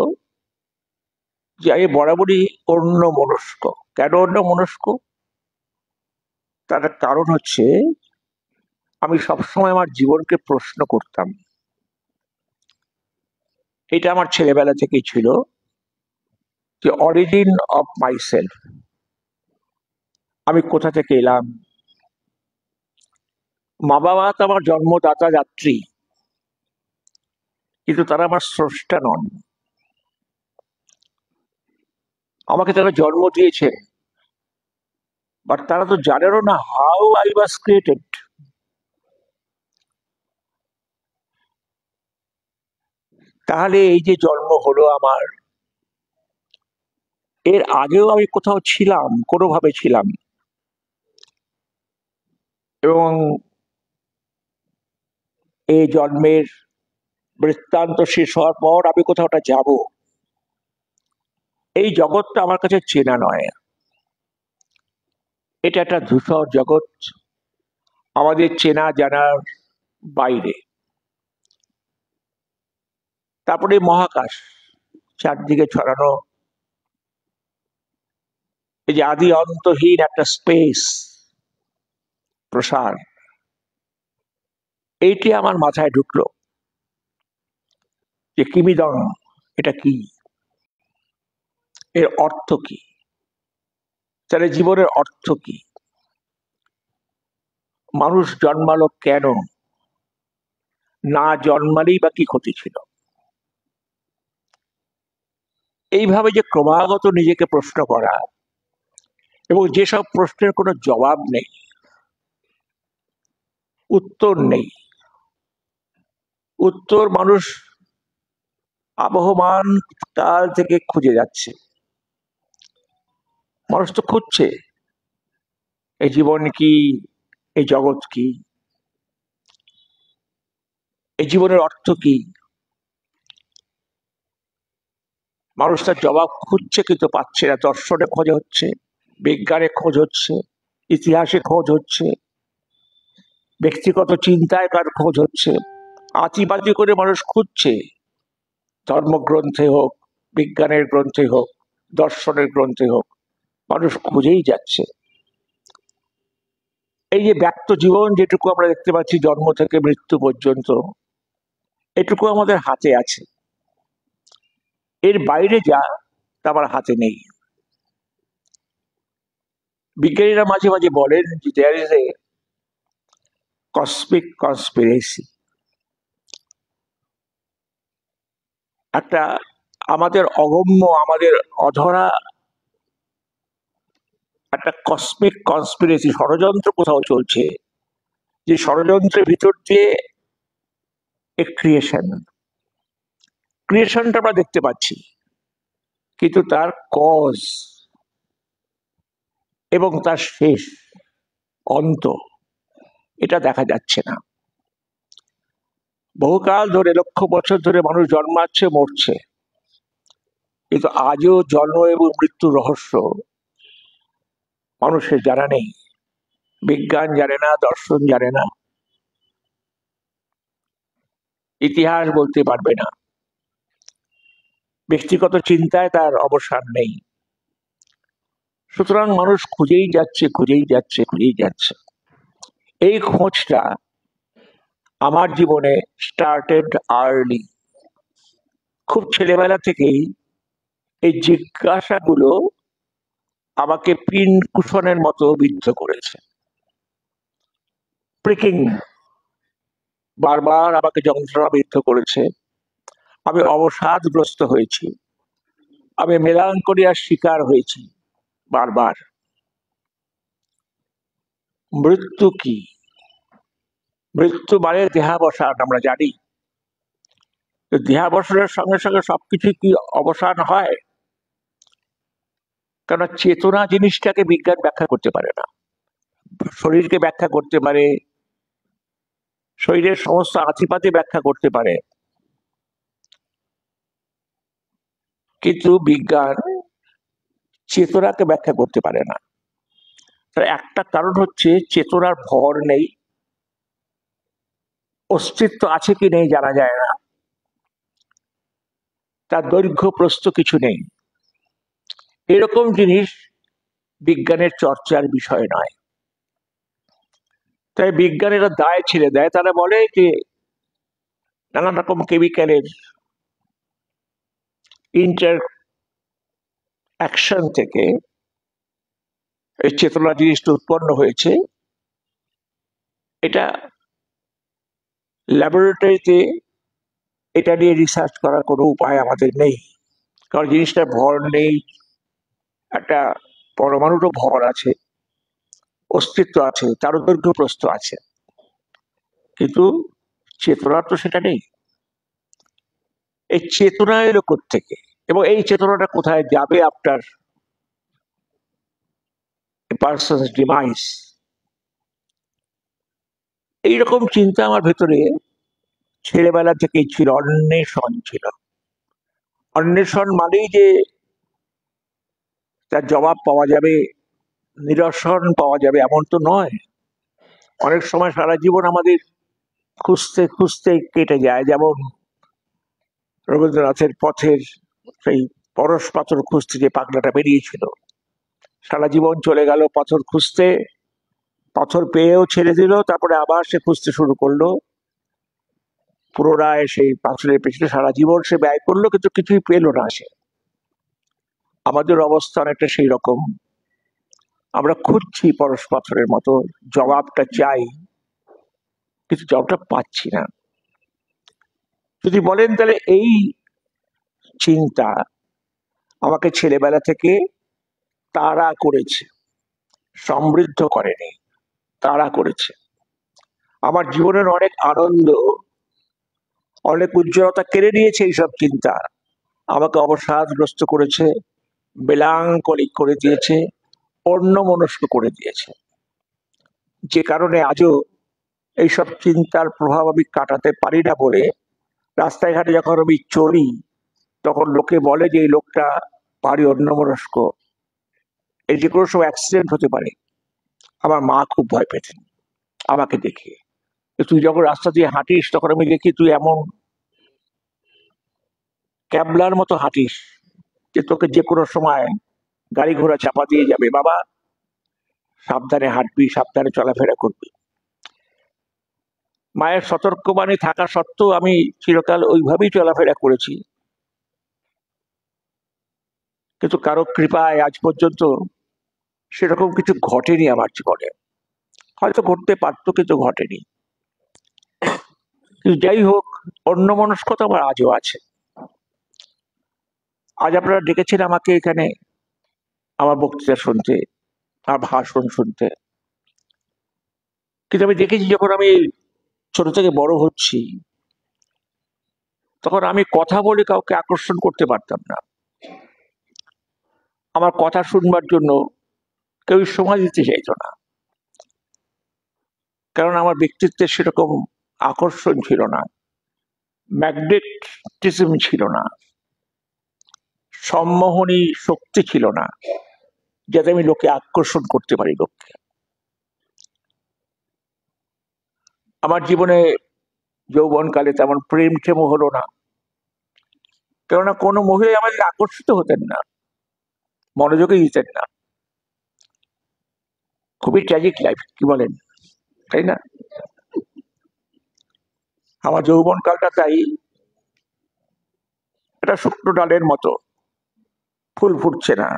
যে আমি বরাবরই অন্য মনস্ক। কেন অন্য মনস্ক? তার কারণ হচ্ছে আমি সবসময় আমার জীবনকে প্রশ্ন করতাম। এটা আমার ছেলেবেলা থেকেই ছিল, যে অরিজিন অফ মাই সেলফ, আমি কোথা থেকে এলাম। মা বাবা তো আমার জন্মদাতা যাত্রী, কিন্তু তারা আমার স্রষ্টা নন। আমাকে তারা জন্ম দিয়েছে, বাট তারা তো জানেনও না হাউ আই ওয়াজ ক্রিয়েটেড। তাহলে এই যে জন্ম হলো আমার, এর আগেও আমি কোথাও ছিলাম, কোনোভাবে ছিলাম, এবং এই জন্মের বৃত্তান্ত শেষ হওয়ার পর আমি কোথাওটা যাব। এই জগৎটা আমার কাছে চেনা নয়, এটা একটা ধূসর জগৎ, আমাদের চেনা জানার বাইরে। তারপরে মহাকাশ, চারদিকে ছড়ানো এই যে আদি অন্তহীন একটা স্পেস, প্রসার, এইটি আমার মাথায় ঢুকলো যে কিমিদং, এটা কি, এর অর্থ কি, তাহলে জীবনের অর্থ কি, মানুষ জন্মালো কেন, না জন্মালেই বা কি ক্ষতি ছিল। এইভাবে যে ক্রমাগত নিজেকে প্রশ্ন করা, এবং যেসব প্রশ্নের কোনো জবাব নেই, উত্তর নেই, উত্তর মানুষ আবহমান কাল থেকে খুঁজে যাচ্ছে। মানুষ তো খুঁজছে এই জীবন কি, এই জগৎ কি, এই জীবনের অর্থ কি। মানুষ তার জবাব খুঁজছে কিন্তু পাচ্ছে না। দর্শনে খোঁজ হচ্ছে, বিজ্ঞানে খোঁজ হচ্ছে, ইতিহাসে খোঁজ হচ্ছে, ব্যক্তিগত চিন্তায় তার খোঁজ হচ্ছে, আতিবাতি করে মানুষ খুঁজছে, ধর্মগ্রন্থে হোক, বিজ্ঞানের গ্রন্থে হোক, দর্শনের গ্রন্থে হোক, মানুষ খুঁজেই যাচ্ছে। এই যে ব্যক্ত জীবন যেটুকু আমরা দেখতে পাচ্ছি জন্ম থেকে মৃত্যু পর্যন্ত, এটুকু আমাদের হাতে আছে, এর বাইরে যা তা আমার হাতে নেই। বিজ্ঞানীরা মাঝে মাঝে বলেন যে there is a cosmic conspiracy, একটা আমাদের অগম্য, আমাদের অধরা একটা কসমিক কনস্পিরেসি, ষড়যন্ত্র কোথাও চলছে, যে ষড়যন্ত্রের ভিতর দিয়ে ক্রিয়েশনটা আমরা দেখতে পাচ্ছি, কিন্তু তার কজ এবং তার শেষ, অন্ত, এটা দেখা যাচ্ছে না। বহুকাল ধরে, লক্ষ বছর ধরে মানুষ জন্মাচ্ছে, মরছে, কিন্তু আজও জন্ম এবং মৃত্যুর রহস্য মানুষের জানা নেই। বিজ্ঞান জানে না, দর্শন জানে না, ইতিহাস বলতে পারবে না, ব্যক্তিগত চিন্তায় তার অবসান নেই। সুতরাং মানুষ খুঁজেই যাচ্ছে। এই খোঁজটা আমার জীবনে স্টার্টেড আর্লি। খুব ছেলেবেলা থেকেই এই জিজ্ঞাসাগুলো আমাকে পিন কুশনের মতো বিদ্ধ করেছে। প্রিকিং, বারবার আমাকে যন্ত্রণা বিদ্ধ করেছে। আমি অবসাদগ্রস্ত হয়েছি, আমি মেলানকোলিয়ার শিকার হয়েছি বারবার। মৃত্যু কি? মৃত্যু মানে দেহাবসান, আমরা জানি। দেহাবসানের সঙ্গে সঙ্গে সবকিছু কি অবসান হয়? কারণ চেতনা জিনিসটাকে বিজ্ঞান ব্যাখ্যা করতে পারে না। শরীরকে ব্যাখ্যা করতে পারে, শরীরের সমস্ত আতিপাতি ব্যাখ্যা করতে পারে, কিন্তু বিজ্ঞান চেতনাকে ব্যাখ্যা করতে পারে না। তার একটা কারণ হচ্ছে চেতনার ভর নেই, অস্তিত্ব আছে কি নেই জানা যায় না, তার দৈর্ঘ্য প্রস্থ কিছু নেই। এরকম জিনিস বিজ্ঞানের চর্চার বিষয় নয়। তাই বিজ্ঞানীরা দায় ছেড়ে দেয়, তারা বলে যে নানান রকম কেমিক্যালের ইন্টার অ্যাকশন থেকে এই চেতনা জিনিসটা উৎপন্ন হয়েছে। এটা ল্যাবরেটরিতে এটা নিয়ে রিসার্চ করার কোনো উপায় আমাদের নেই, কারণ জিনিসটার ভর নেই। একটা পরমাণুরও ভর আছে, অস্তিত্ব আছে, তারও দৈর্ঘ্য প্রস্থ আছে, কিন্তু চেতনার তো সেটা নেই। এই চেতনা এলো কোত্থেকে এবং এই চেতনাটা কোথায় যাবে আফটার পার্সনস ডিমাইস? এইরকম চিন্তা আমার ভেতরে ছেলেবেলা থেকেই ছিল, অন্বেষণ ছিল। অন্বেষণ মানেই যে তার জবাব পাওয়া যাবে, নিরসন পাওয়া যাবে, এমন তো নয়। অনেক সময় সারা জীবন আমাদের খুঁজতে খুঁজতে কেটে যায়। যেমন রবীন্দ্রনাথের পথের সেই পরশ পাথর খুঁজতে যে পাগলাটা বেরিয়েছিল, সারা জীবন চলে গেল পাথর খুঁজতে, পাথর পেয়েও ছেড়ে দিল, তারপরে আবার সে খুঁজতে শুরু করলো, পুনরায় সেই পাথরের পেছনে সারা জীবন সে ব্যয় করলো, কিন্তু কিছুই পেল না সে। আমাদের অবস্থা অনেকটা সেই রকম। আমরা খুঁজছি পরশ পাথরের মতো, জবাবটা চাই, কিন্তু জবাবটা পাচ্ছি না। যদি বলেন তাহলে এই চিন্তা আমাকে ছেলেবেলা থেকে তাড়া করেছে, সমৃদ্ধ করেনি, তাড়া করেছে। আমার জীবনের অনেক আনন্দ, অনেক উজ্জ্বলতা কেড়ে নিয়েছে এইসব চিন্তা, আমাকে অবসাদগ্রস্ত করেছে, মেলাঙ্কলিক করে দিয়েছে, অন্যমনস্ক করে দিয়েছে। যে কারণে আজও এইসব চিন্তার প্রভাব আমি কাটাতে পারি না বলে রাস্তায় ঘাটে যখন আমি চলি তখন লোকে বলে যে এই লোকটা ভারী অন্যমনস্ক, এই যে কোনো সময় অ্যাক্সিডেন্ট হতে পারে। আমার মা খুব ভয় পেতেন আমাকে দেখে। তুই যখন রাস্তা দিয়ে হাঁটিস তখন আমি দেখি তুই এমন ক্যাবলার মতো হাঁটিস যে তোকে যে কোনো সময় গাড়ি ঘোড়া চাপা দিয়ে যাবে। বাবা, সাবধানে হাঁটবি, সাবধানে চলাফেরা করবি। মায়ের সতর্কবাণী থাকা সত্ত্বেও আমি চিরকাল ওইভাবেই চলাফেরা করেছি, কিন্তু কারো কৃপায় আজ পর্যন্ত সেরকম কিছু ঘটেনি আমার জীবনে। হয়তো ঘটতে পারতো, কিন্তু ঘটেনি। কিন্তু যাই হোক, অন্যমনস্কতা আমার আজও আছে। আজ আপনারা ডেকেছেন আমাকে এখানে আমার বক্তৃতা শুনতে, আমার ভাষণ শুনতে, কিন্তু আমি দেখেছি যখন আমি ছোট থেকে বড় হচ্ছি, তখন আমি কথা বলে কাউকে আকর্ষণ করতে পারতাম না। আমার কথা শুনবার জন্য কেউ সময় দিতে চাইতো না, কারণ আমার ব্যক্তিত্বে সেরকম আকর্ষণ ছিল না, ম্যাগনেটিজম ছিল না, সম্মোহনী শক্তি ছিল না, যাতে আমি লোকে আকর্ষণ করতে পারি লোককে। আমার জীবনে যৌবনকালে তেমন প্রেম টেমও হলো না, কেননা কোনো মহিলা আমাদের আকর্ষিত হতেন না, মনোযোগই দিতেন না। খুবই ট্র্যাজিক লাইফ, কি বলেন, তাই না? আমার যৌবনকালটা তাই একটা শুকনো ডালের মতো, ফুল ফুটছে না,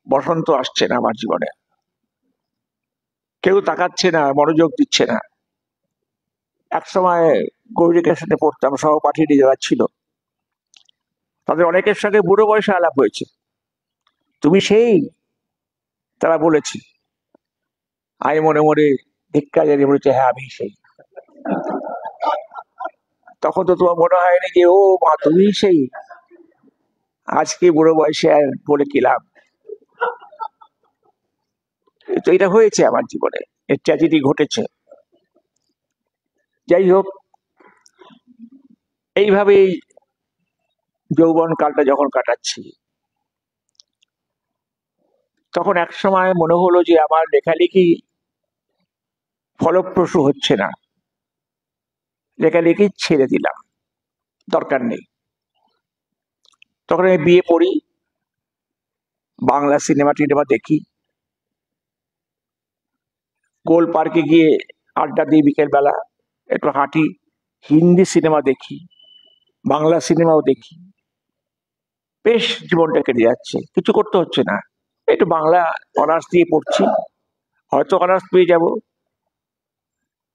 বসন্ত আসছে না আমার জীবনে, কেউ তাকাচ্ছে না, মনোযোগ দিচ্ছে না। একসময় গৌরীকের সাথে পড়তাম, সহপাঠী যারা ছিল তাদের অনেকের সঙ্গে বুড়ো বয়সে আলাপ হয়েছে। তুমি সেই, তারা বলেছি। আমি মনে মনে ধিক্কার জানিয়ে বলেছে, হ্যাঁ আমি সেই। তখন তো তোমার মনে হয়নি যে ও মা তুমি সেই, আজকে বুড়ো বয়সে আর বলে কি লাভ। তো এটা হয়েছে আমার জীবনে, এর ট্র্যাজেডি ঘটেছে। যাই হোক, এইভাবেই যৌবন কালটা যখন কাটাচ্ছি, তখন এক সময় মনে হলো যে আমার লেখালেখি ফলপ্রসূ হচ্ছে না, লেখালেখি ছেড়ে দিলাম, দরকার নেই। তখন আমি বিয়ে পড়ি, বাংলা সিনেমা টিনেমা দেখি, গোল পার্কে গিয়ে আড্ডা দিই বিকেল বেলা, একটু হাঁটি, হিন্দি সিনেমা দেখি, বাংলা সিনেমাও দেখি, বেশ জীবনটা কেটে যাচ্ছে, কিছু করতে হচ্ছে না। একটু বাংলা অনার্স দিয়ে পড়ছি, হয়তো অনার্স পেয়ে যাব,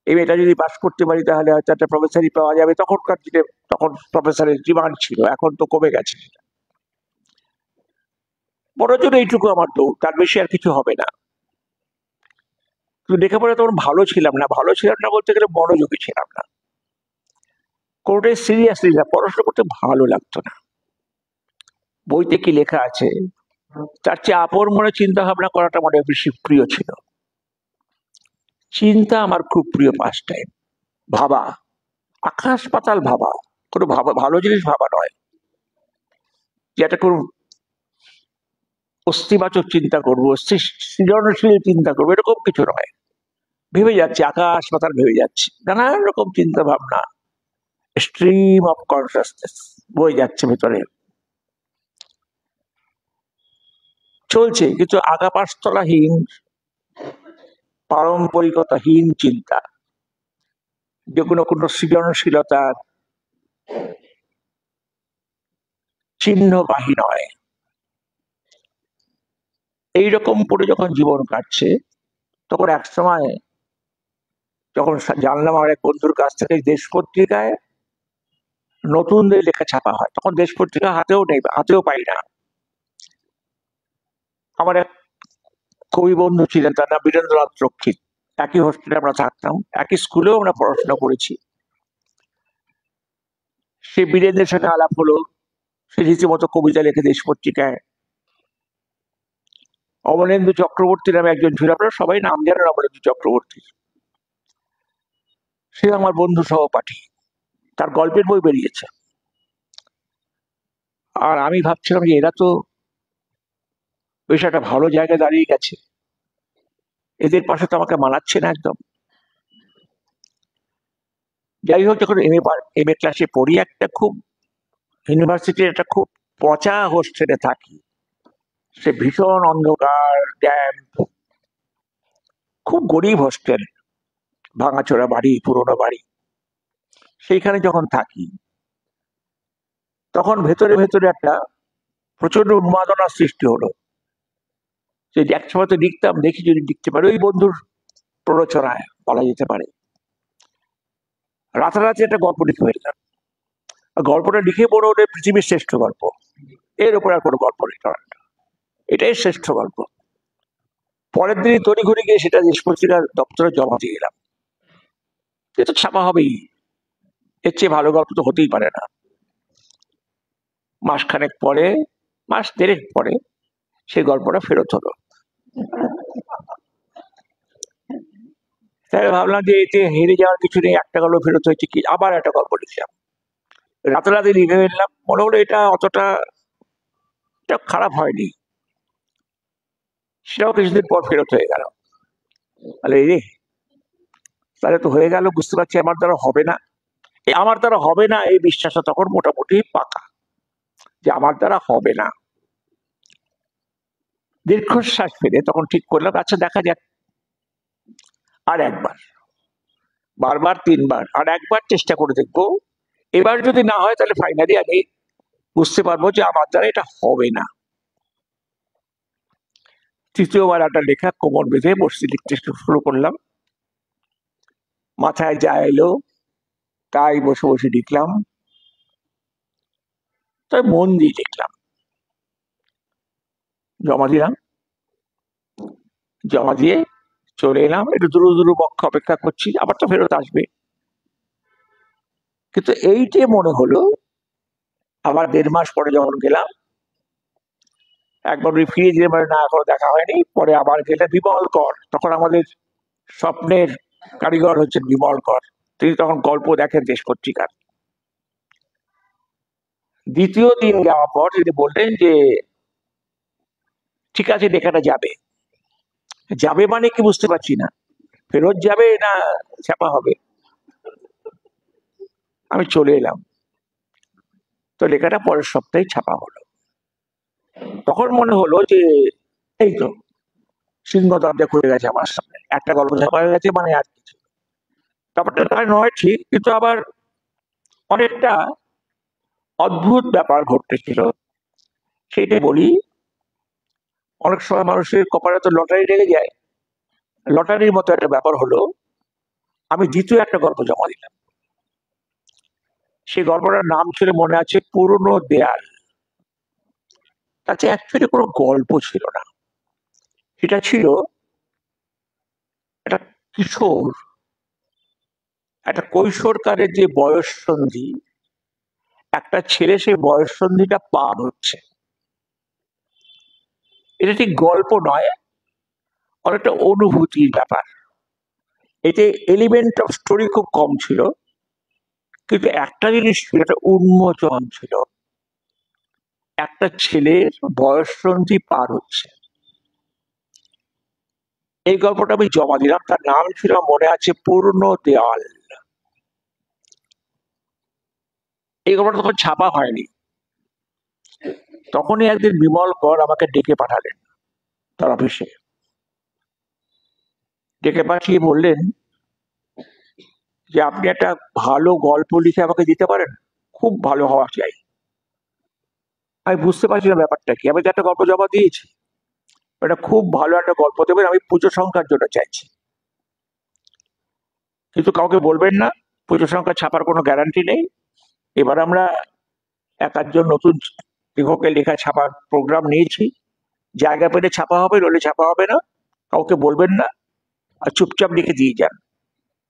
এটা যদি পাস করতে পারি তাহলে হয়তো একটা প্রফেসরই পাওয়া যাবে। তখনকার দিনে তখন প্রফেসরের ডিমান্ড ছিল, এখন তো কমে গেছে। বড় জন্য এইটুকু আমার দৌড়, তার বেশি আর কিছু হবে না। কিন্তু লেখাপড়া তখন ভালো ছিলাম না, ভালো ছিলাম না বলতে গেলে মনোযোগী ছিলাম না, কোনোটাই সিরিয়াসলি না, পড়াশোনা করতে ভালো লাগতো না। বইতে কি লেখা আছে তার চেয়ে আপন মনে চিন্তা ভাবনা করাটা আমার বেশি প্রিয় ছিল। চিন্তা আমার খুব প্রিয় পাস টাইম, ভাবা, আকাশ পাতাল ভাবা, কোনো ভাবা ভালো জিনিস ভাবা নয়, যেটা কোনো অস্থিবাচক চিন্তা করবো, সৃজনশীল চিন্তা করবো, এরকম কিছু নয়। ভেবে যাচ্ছে, আকাশ পাতাল ভেবে যাচ্ছে, নানান রকম চিন্তা ভাবনা, স্ট্রিম অফ কনসাসনেস বয়ে যাচ্ছে ভেতরে, চলছে, কিন্তু আগা পাশতলাহীন, পারম্পরিকতাহীন চিন্তা, যেগুলো কোনো সৃজনশীলতার চিহ্নবাহী নয়। এইরকম করে যখন জীবন কাটছে, তখন এক সময় যখন জানলাম আমার এক বন্ধুর কাছ থেকে দেশ পত্রিকায় নতুনদের লেখা ছাপা হয়, তখন দেশ পত্রিকা হাতেও নেই, হাতেও পাই না। আমার এক কবি বন্ধু ছিলেন, তার নাম বীরেন্দ্রনাথ রক্ষিত, একই হোস্টেলে আমরা থাকতাম, একই স্কুলেও আমরা পড়াশোনা করেছি। সে বীরেন্দ্রের সাথে আলাপ হলো, সে রীতিমতো কবিতা লেখে দেশ পত্রিকায়। অমলেন্দু চক্রবর্তী নামে একজন ছিল, আপনারা সবাই নাম জানেন অমলেন্দু চক্রবর্তী, সে আমার বন্ধু সহপাঠী, তার গল্পের বই বেরিয়েছে। আর আমি ভাবছিলাম যে এরা তো বেশ একটা ভালো জায়গায় দাঁড়িয়ে গেছে, এদের পাশে তো আমাকে মানাচ্ছে না একদম। যাই হোক, যখন এম এ ক্লাসে পড়ি, একটা খুব ইউনিভার্সিটির একটা খুব পচা হোস্টেলে থাকি, সে ভীষণ অন্ধকার, ড্যাম্প, খুব গরিব হোস্টেল। ভাঙাচোরা বাড়ি, পুরোনো বাড়ি। সেইখানে যখন থাকি তখন ভেতরে ভেতরে একটা প্রচন্ড উন্মাদনার সৃষ্টি হলো, যে একসময় তো লিখতাম, দেখি যদি লিখতে পারি, ওই বন্ধুর প্ররোচনায় বলা যেতে পারে। রাতারাতি একটা গল্প লিখে ফেললাম। গল্পটা লিখে মনে হলো পৃথিবীর শ্রেষ্ঠ গল্প, এর উপর আর কোনো গল্প নেই, এটাই শ্রেষ্ঠ গল্প। পরের দিনই তড়িঘড়ি গিয়ে সেটা দেশ পত্রিকার দপ্তরে জমা দিয়ে গেলাম। এ তো ছাপা হবেই, এর চেয়ে ভালো গল্প তো হতেই পারে না। মাসখানেক পরে, মাস দেড়েক পরে সেই গল্পটা ফেরত হলো। তাই ভাবলাম যে এতে হেরে যাওয়ার কিছু নেই, একটা গল্প ফেরত হয়েছে, কি আবার একটা গল্প লিখলাম। রাতারাতি লিখে ফেললাম, মনে হলো এটা অতটা খারাপ হয়নি। সেটাও কিছুদিন পর ফেরত হয়ে গেল। তাহলে রে, তাহলে তো হয়ে গেল, বুঝতে পারছি আমার দ্বারা হবে না। আমার দ্বারা হবে না এই বিশ্বাসটা তখন মোটামুটি পাকা, যে আমার দ্বারা হবে না। দীর্ঘশ্বাস ফেলে তখন ঠিক করলাম, আচ্ছা দেখা যাক, আর একবার, বারবার তিনবার, আর একবার চেষ্টা করে দেখবো। এবার যদি না হয় তাহলে ফাইনালি আমি বুঝতে পারবো যে আমার দ্বারা এটা হবে না। তৃতীয়বার একটা লেখা কোমর বেঁধে বসে লিখতে শুরু করলাম। মাথায় যা এলো তাই বসে বসে লিখলাম, তাই মন দিয়ে লিখলাম। জমা দিলাম, জমা দিয়ে চলে এলাম। একটু দূর পক্ষ অপেক্ষা করছি, আবার তো ফেরত আসবে। কিন্তু এইটে মনে হলো, আবার 1.5 মাস পরে যখন গেলাম, একবার ফিরে যেতে পারে না, এখনো দেখা হয়নি। পরে আবার গেলে বিমল কর, তখন আমাদের স্বপ্নের কারিগর হচ্ছেন বিমল কর, তিনি তখন গল্প দেখেন দেশ পত্রিকার। দ্বিতীয় দিন যাওয়ার পর তিনি বললেন যে ঠিক আছে, লেখাটা যাবে। যাবে মানে কি বুঝতে পারছি না, ফেরত যাবে না ছাপা হবে। আমি চলে এলাম, তো লেখাটা পরের সপ্তাহে ছাপা হলো। তখন মনে হলো যে এই তো সিংহ দরজা খুলে গেছে আমার সামনে, একটা গল্প ছাপা হয়ে গেছে, মানে আর কিছু। ব্যাপারটা তাই নয় ঠিক, কিন্তু আবার অনেকটা অদ্ভুত ব্যাপার ঘটতেছিল। সেইটাই বলি, অনেক সময় মানুষের কপালে তো লটারি লেগে যায়, লটারির মতো একটা ব্যাপার হলো। আমি দ্বিতীয় একটা গল্প জমা দিলাম। সেই গল্পটার নাম ছিল, মনে আছে, পুরনো দেয়াল। তাতে অ্যাকচুয়ালি কোনো গল্প ছিল না, সেটা ছিল একটা কিশোর, একটা কৈশোরকালের যে বয়স সন্ধি, একটা ছেলে সেই বয়স সন্ধিটা পার হচ্ছে। এটা ঠিক গল্প নয়, অনেকটা অনুভূতির ব্যাপার। এতে এলিমেন্ট অফ স্টোরি খুব কম ছিল, কিন্তু একটা জিনিস ছিল, একটা উন্মোচন ছিল। একটা ছেলের বয়স সন্ধি পার হচ্ছে। এই গল্পটা আমি জমা দিলাম, তার নাম ছিল, মনে আছে, পুরনো দেওয়াল। এই গল্পটা তখন ছাপা হয়নি। তখনই একদিন বিমল কর আমাকে ডেকে পাঠালেন তার অফিসে। ডেকে পাঠিয়ে বললেন যে আপনি একটা ভালো গল্প লিখে আমাকে দিতে পারেন, খুব ভালো হওয়া চাই। আমি বুঝতে পারছি না ব্যাপারটা কি। আমি তো একটা গল্প জমা দিয়েছি, এটা খুব ভালো একটা গল্প দেবেন, আমি পুজো সংখ্যার জন্য চাইছি। কিন্তু কাউকে বলবেন না, পুজো সংখ্যা ছাপার কোনো গ্যারান্টি নেই। এবার আমরা 1-8 জন নতুন লেখকের লেখা ছাপার প্রোগ্রাম নিয়েছি, জায়গা পেলে ছাপা হবে, নইলে ছাপা হবে না। কাউকে বলবেন না, আর চুপচাপ লিখে দিয়ে যান।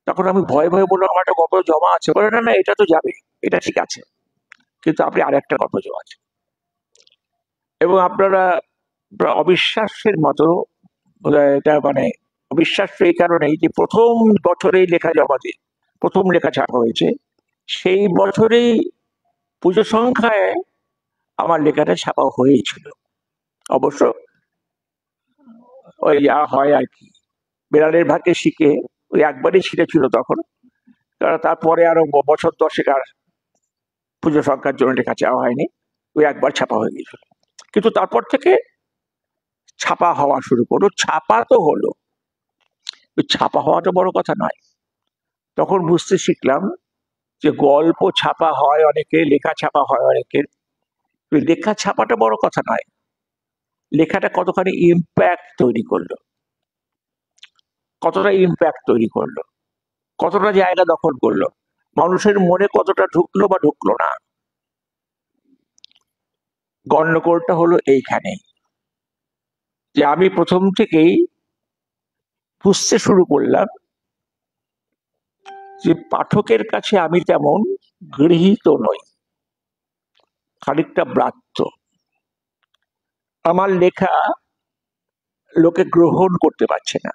তখন আমি ভয়ে ভয়ে বললাম, আমার একটা গল্প জমা আছে। বলে, না না, এটা তো যাবে, এটা ঠিক আছে, কিন্তু আপনি আর একটা গল্প জমা আছে। এবং আপনারা অবিশ্বাসের মতো, এটা মানে অবিশ্বাস্য এই কারণেই যে প্রথম বছরেই লেখা জমা দিয়ে, প্রথম লেখা ছাপা হয়েছে, সেই বছরেই পুজো সংখ্যায় আমার লেখাটা ছাপা হয়েছিল। অবশ্য ওই যা হয় আর কি, বেড়ালের ভাগ্যে শিখে ওই একবারই ছিঁড়েছিল তখন, কারণ তারপরে আরো বছর 10 আর পুজো সংখ্যার জন্য লেখা চাওয়া হয়নি, ওই একবার ছাপা হয়ে গিয়েছিল। কিন্তু তারপর থেকে ছাপা হওয়া শুরু করলো। ছাপা তো হলো, ছাপা হওয়াটা বড় কথা নয়, তখন বুঝতে শিখলাম যে গল্প ছাপা হয় অনেকে, লেখা ছাপা হয় অনেকের। লেখা ছাপাটা বড় কথা নয়, লেখাটা কতখানি ইম্প্যাক্ট তৈরি করলো, কতটা ইম্প্যাক্ট তৈরি করলো, কতটা জায়গা দখল করলো, মানুষের মনে কতটা ঢুকলো বা ঢুকলো না। গন্ডগোলটা হলো এইখানে, যে আমি প্রথম থেকেই বুঝতে শুরু করলাম যে পাঠকের কাছে আমি তেমন গৃহীত নই, খানিকটা ব্রাত্য। আমার লেখা লোকে গ্রহণ করতে পারছে না,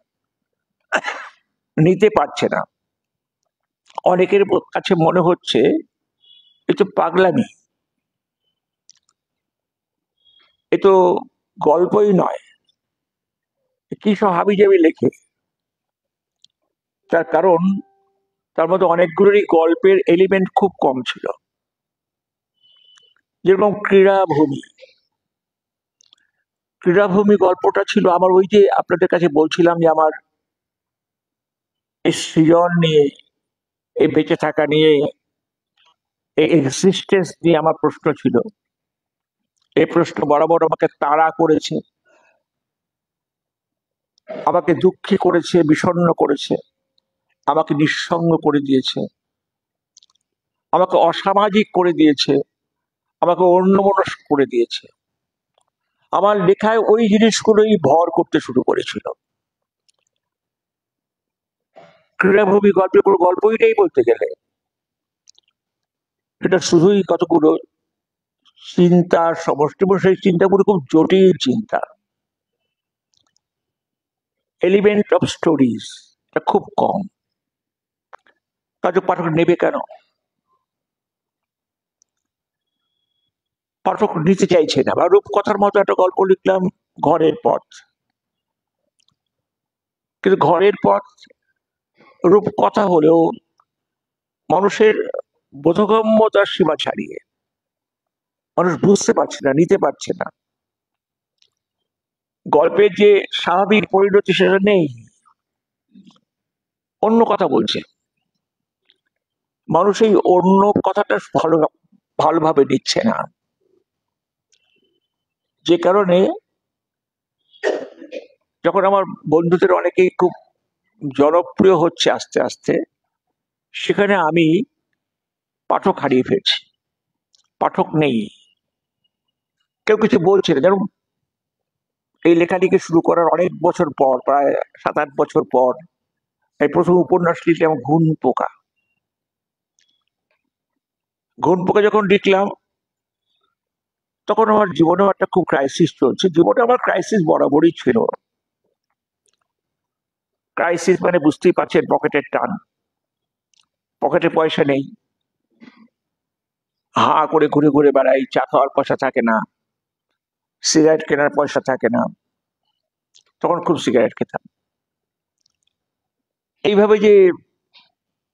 নিতে পারছে না। অনেকের কাছে মনে হচ্ছে এ তো পাগলামি, এ তো গল্পই নয়, কি সব হাবিজাবি লেখে। তার কারণ তার মধ্যে অনেকগুলোরই গল্পের এলিমেন্ট খুব কম ছিল। যেরকম ক্রীড়াভূমি, ক্রীড়াভূমি গল্পটা ছিল আমার, ওই যে আপনাদের কাছে বলছিলাম যে আমার এই সৃজন নিয়ে, এই বেঁচে থাকা নিয়ে, এই এক্সিস্টেন্স নিয়ে আমার প্রশ্ন ছিল। এই প্রশ্ন বরাবর আমাকে তাড়া করেছে, আমাকে দুঃখী করেছে, বিষণ্ণ করেছে, আমাকে নিঃসঙ্গ করে দিয়েছে, আমাকে অসামাজিক করে দিয়েছে, আমাকে অন্যমনস্ক করে দিয়েছে। আমার লেখায় ওই জিনিসগুলোই ভর করতে শুরু করেছিল। ক্রীড়াভূমি গল্পের কোনো গল্পই নেই বলতে গেলে, এটা শুধুই কতগুলো চিন্তার সমষ্টি, এবং সেই চিন্তাগুলো খুব জটিল চিন্তা। এলিমেন্ট অফ স্টোরিজ খুব কম। কাজে পাঠক নেবে কেন? পাঠক নিতে চাইছে না। বা রূপকথার মতো একটা গল্প লিখলাম, ঘরের পথ, কিন্তু ঘরের পথ রূপকথা হলেও মানুষের বোধগম্যতার সীমা ছাড়িয়ে, মানুষ বুঝতে পারছে না, নিতে পারছে না। গল্পের যে স্বাভাবিক পরিণতি সেটা নেই, অন্য কথা বলছে। মানুষ এই অন্য কথাটা ভালোভাবে নিচ্ছে না, যে কারণে যখন আমার বন্ধুদের অনেকেই খুব জনপ্রিয় হচ্ছে আস্তে আস্তে, সেখানে আমি পাঠক হারিয়ে ফেলছি, পাঠক নেই, কেউ কিছু বলছে না। যেমন এই লেখালেখি শুরু করার অনেক বছর পর, প্রায় 7-8 বছর পর, এই প্রথম উপন্যাস লিখলাম ঘুণ পোকা। ঘুণ পোকা যখন লিখলাম, তখন আমার জীবনেও একটা খুব ক্রাইসিস চলছে। জীবনে আমার ক্রাইসিস বরাবরই ছিল। ক্রাইসিস মানে বুঝতেই পারছেন, পকেটের টান, পকেটে পয়সা নেই, হা করে ঘুরে ঘুরে বেড়াই, চা খাওয়ার পয়সা থাকে না, সিগারেট কেনার পয়সা থাকে না। তখন খুব সিগারেট খেতাম। এইভাবে যে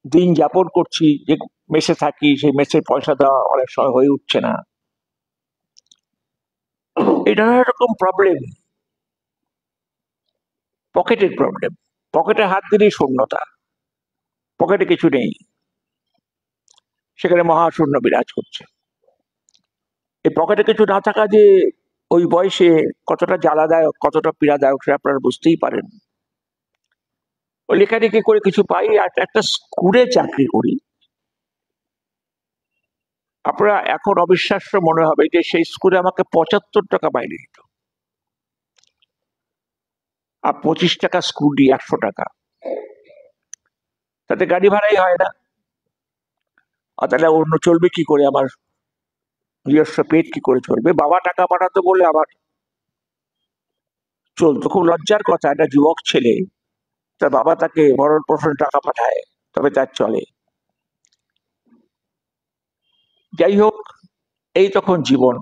দিন যাপন করছি, যে মেসে থাকি, সেই মেসের পয়সা দেওয়া অনেক সময় হয়ে উঠছে না। এটা এরকম প্রবলেম, পকেটের প্রবলেম। পকেটে হাত দিলেই শূন্যতা, পকেটে কিছু নেই, সেখানে মহাশূন্য বিরাজ করছে। এই পকেটে কিছু না থাকা যে ওই বয়সে কতটা জ্বালাদায়ক, কতটা পীড়াদায়ক, সেটা আপনারা বুঝতেই পারেন। ওই লেখালেখি করে কিছু পাই, আর একটা স্কুলে চাকরি করি। আপনারা এখন অবিশ্বাস্য মনে হবে যে সেই স্কুলে আমাকে 75 টাকা মাইনে দিত, আর 25 টাকা স্কুটি, 100 টাকা, তাতে গাড়ি ভাড়াই হয় না। আর তাহলে অন্য চলবে কি করে? আমার নিজস্ব পেট কি করে চলবে? বাবা টাকা পাঠাতো বলে আমার চলতো। খুব লজ্জার কথা, একটা যুবক ছেলে, তার বাবা তাকে ভরণ পোষণ টাকা পাঠায়, তবে তার চলে। যাই হোক, এই তখন জীবন।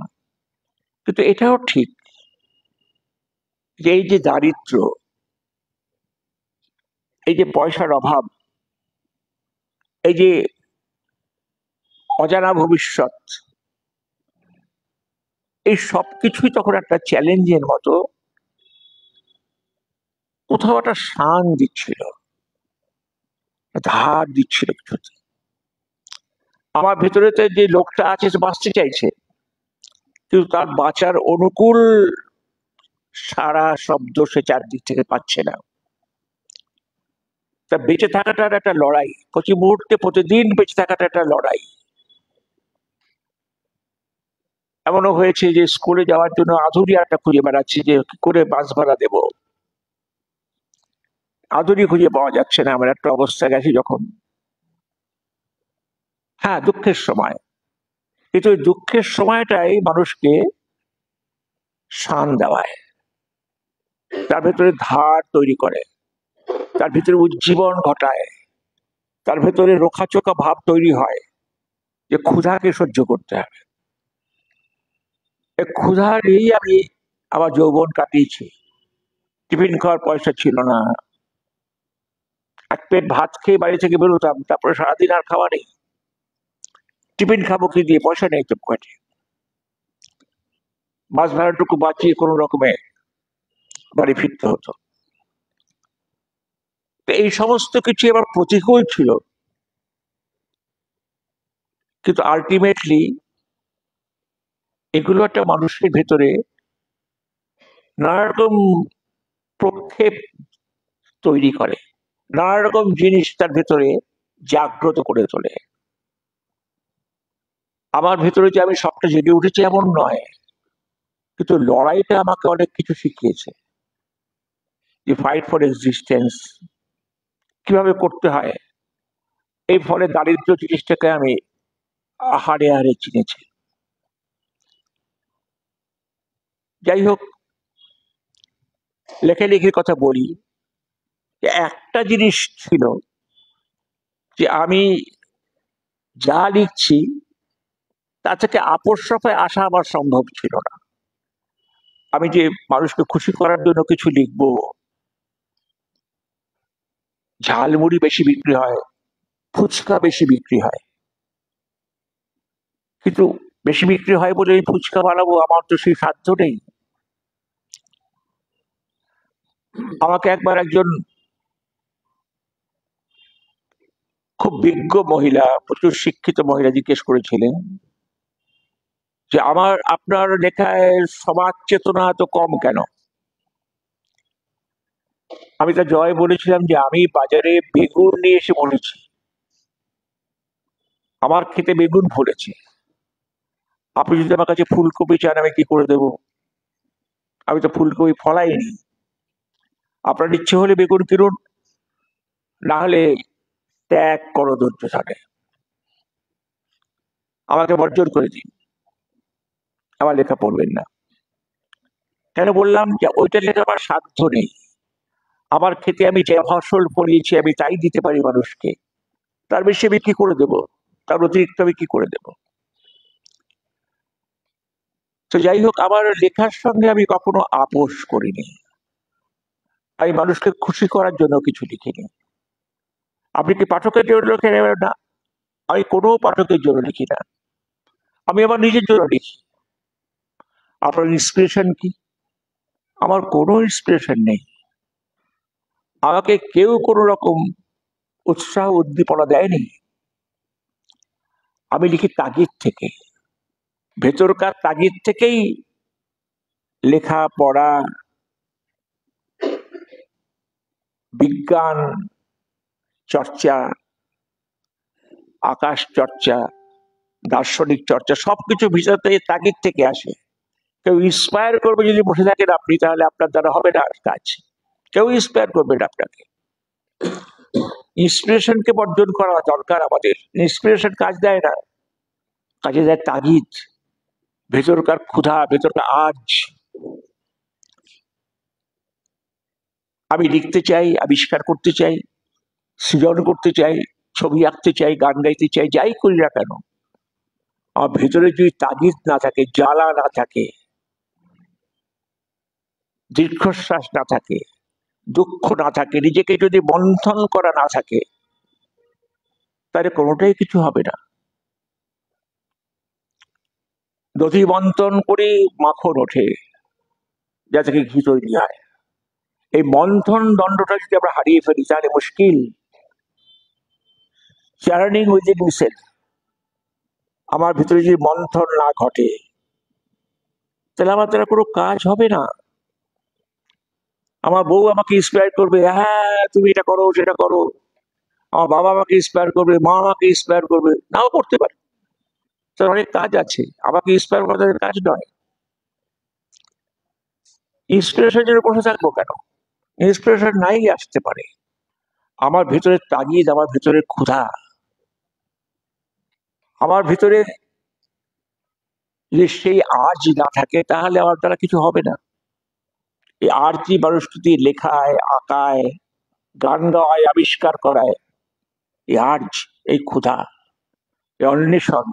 কিন্তু এটাও ঠিক যে এই যে দারিদ্র, এই যে পয়সার অভাব, এই যে অজানা ভবিষ্যৎ, এই সবকিছুই তখন একটা চ্যালেঞ্জের মতো কোথাও একটা শান দিচ্ছিল, ধার দিচ্ছিল কিছুতে। আমার ভেতরেতে যে লোকটা আছে সে বাঁচতে চাইছে, কিন্তু তার বাঁচার অনুকূল সারা শব্দ সে চারদিক থেকে পাচ্ছে না। তা বেঁচে থাকাটার একটা লড়াই, প্রতি মুহূর্তে প্রতিদিন বেঁচে থাকাটা একটা লড়াই। এমনও হয়েছে যে স্কুলে যাওয়ার জন্য আধুরি একটা খুঁজে বেড়াচ্ছি যে কি করে বাস ভাড়া দেবো, আধুরি খুঁজে পাওয়া যাচ্ছে না। আমার একটা অবস্থা গেছে যখন, হ্যাঁ দুঃখের সময়, কিন্তু ওই দুঃখের সময়টাই মানুষকে শান দেওয়ায়, তার ভেতরে ধার তৈরি করে, তার ভিতরে উজ্জীবন ঘটায়, তার ভেতরে রোখাচোকা ভাব তৈরি হয় যে ক্ষুধাকে সহ্য করতে হবে। এই ক্ষুধা নিয়েই আমি আমার যৌবন কাটিয়েছি। টিফিন খাওয়ার পয়সা ছিল না, এক পেট ভাত খেয়ে বাড়ি থেকে বেরোতাম, তারপরে সারাদিন আর খাওয়া নেই, টিফিন খাবো কি দিয়ে, পয়সা নেই তো পকেটে, বাস ভাড়াটুকু বাঁচিয়ে কোনো রকমে বাড়ি ফিরতে হতো। তো এই সমস্ত কিছু এবার প্রতিকূল ছিল, কিন্তু আলটিমেটলি এগুলো একটা মানুষের ভেতরে নানা রকম প্রক্ষেপ তৈরি করে, নানা রকম জিনিস তার ভেতরে জাগ্রত করে তোলে। আমার ভেতরে যে আমি সবটা জেগে উঠেছি এমন নয়, কিন্তু লড়াইটা আমাকে অনেক কিছু শিখিয়েছে, যে ফাইট ফর এক্সিস্টেন্স কিভাবে করতে হয়। এই ফলে দারিদ্র জিনিসটাকে আমি হাড়ে হাড়ে চিনেছি। যাই হোক, লেখালেখির কথা বলি, যে একটা জিনিস ছিল যে আমি যা লিখছি তা থেকে আপোষ রফায় আসা আমার সম্ভব ছিল না। আমি যে মানুষকে খুশি করার জন্য কিছু লিখবো, ঝালমুড়ি বেশি বিক্রি হয়, ফুচকা বেশি বিক্রি হয়, কিন্তু বেশি বিক্রি হয় বলে এই ফুচকা বানাবো, আমার তো সেই সাধ্য নেই। আমাকে একবার একজন খুব বিজ্ঞ মহিলা, প্রচুর শিক্ষিত মহিলা জিজ্ঞেস করেছিলেন যে আপনার লেখায় সমাজ চেতনা তো কম কেন? আমি তা জয় বলেছিলাম যে আমি বাজারে বেগুন নিয়ে এসে বলেছি, আমার খেতে বেগুন ফলেছে, আপনি যদি আমার কাছে ফুলকপি চান আমি কি করে দেব? আমি তো ফুলকপি ফলাইনি। আপনার ইচ্ছে হলে বেগুন কিনুন, না হলে ত্যাগ করো ধৈর্য ধরে, আমাকে বর্জন করে দিন, আমার লেখা পড়বেন না। কেন বললাম? যে ওইটা লেখা আমার সাধ্য নেই। আমার খেতে আমি যে ফসল ফলিয়েছি আমি তাই দিতে পারি মানুষকে, তার বেশি আমি কি করে দেব, তার অতিরিক্ত আমি কি করে দেব? তো যাই হোক, আমার লেখার সঙ্গে আমি কখনো আপোষ করিনি, আমি মানুষকে খুশি করার জন্য কিছু লিখিনি। আপনি কি পাঠকের জন্য লেখেন? না, আমি কোনো পাঠকের জন্য লিখি না, আমি আমার নিজের জন্য লিখি। আপনার ইন্সপিরেশন কি? আমার কোনো ইন্সপিরেশন নেই। আমাকে কেউ কোনো রকম উৎসাহ উদ্দীপনা দেয়নি। আমি লিখি তাগিদ থেকে, ভেতরকার তাগিদ থেকেই লেখা পড়া, বিজ্ঞান চর্চা, আকাশ চর্চা, দার্শনিক চর্চা, সবকিছু ভিতর থেকে তাগিদ থেকে আসে। কেউ ইন্সপায়ার করবে যদি বসে থাকেন আপনি, তাহলে আপনার দ্বারা হবে না কাজ। কেউ ইন্সপায়ার করবে না আপনাকে। ইন্সপিরেশনকে বর্জন করা দরকার আমাদের। ইন্সপিরেশন কাজ দেয় না, কাজে দেয় তাগিদ, ভেতরকার ক্ষুধা, ভেতরকার আজ। আমি লিখতে চাই, আবিষ্কার করতে চাই, সৃজন করতে চাই, ছবি আঁকতে চাই, গান গাইতে চাই, যাই করি না কেন, আমার ভেতরে যদি তাগিদ না থাকে, জ্বালা না থাকে, দীর্ঘশ্বাস না থাকে, দুঃখ না থাকে, নিজেকে যদি মন্থন করা না থাকে, তাহলে কোনোটাই কিছু হবে না। দধি মন্থন করে মাখন ওঠে, যা থেকে ঘি তৈরি হয়। এই মন্থন দণ্ডটা যদি আমরা হারিয়ে ফেলি তাহলে মুশকিল। চার্নিং উইদিন মিসেল, আমার ভিতরে যদি মন্থন না ঘটে তাহলে আমার দ্বারা কোনো কাজ হবে না। আমার বউ আমাকে ইন্সপায়ার করবে, হ্যাঁ তুমি এটা করো সেটা করো। আমার বাবা আমাকে ইন্সপায়ার করবে, মা আমাকে ইন্সপায়ার করবে, নাও করতে পারে, তার অনেক কাজ আছে। আমাকে ইন্সপায়ার করা তাদের কাজ নয়। ইন্সপিরেশন জন্য বসে থাকবো কেন? ইন্সপিরেশন নাই আসতে পারে। আমার ভিতরে তাগিদ, আমার ভিতরে ক্ষুধা, আমার ভিতরে যদি সেই আজ না থাকে তাহলে আমার দ্বারা কিছু হবে না। এই আরজি মানুষকে দিয়ে লেখায়, আঁকায়, গান গাওয়ায়, আবিষ্কার করায়, এই আর্জ, এই ক্ষুধা, এই অন্বেষণ,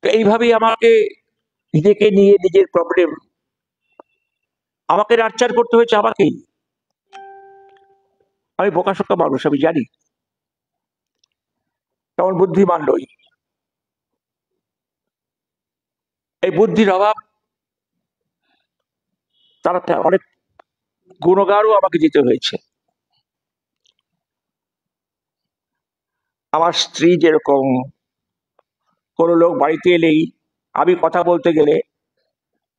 এইভাবেই আমাকে নিজেকে নিয়ে নিজের প্রবলেম আমাকে নার্চার করতে হয়েছে আমাকেই। আমি বোকাশোকা মানুষ, আমি জানি, তেমন বুদ্ধিমান নই। এই বুদ্ধির অভাব, তারা অনেক গুণগারও আমাকে দিতে হয়েছে। আমার স্ত্রী যেরকম, কোনো লোক বাড়িতে এলেই আমি কথা বলতে গেলে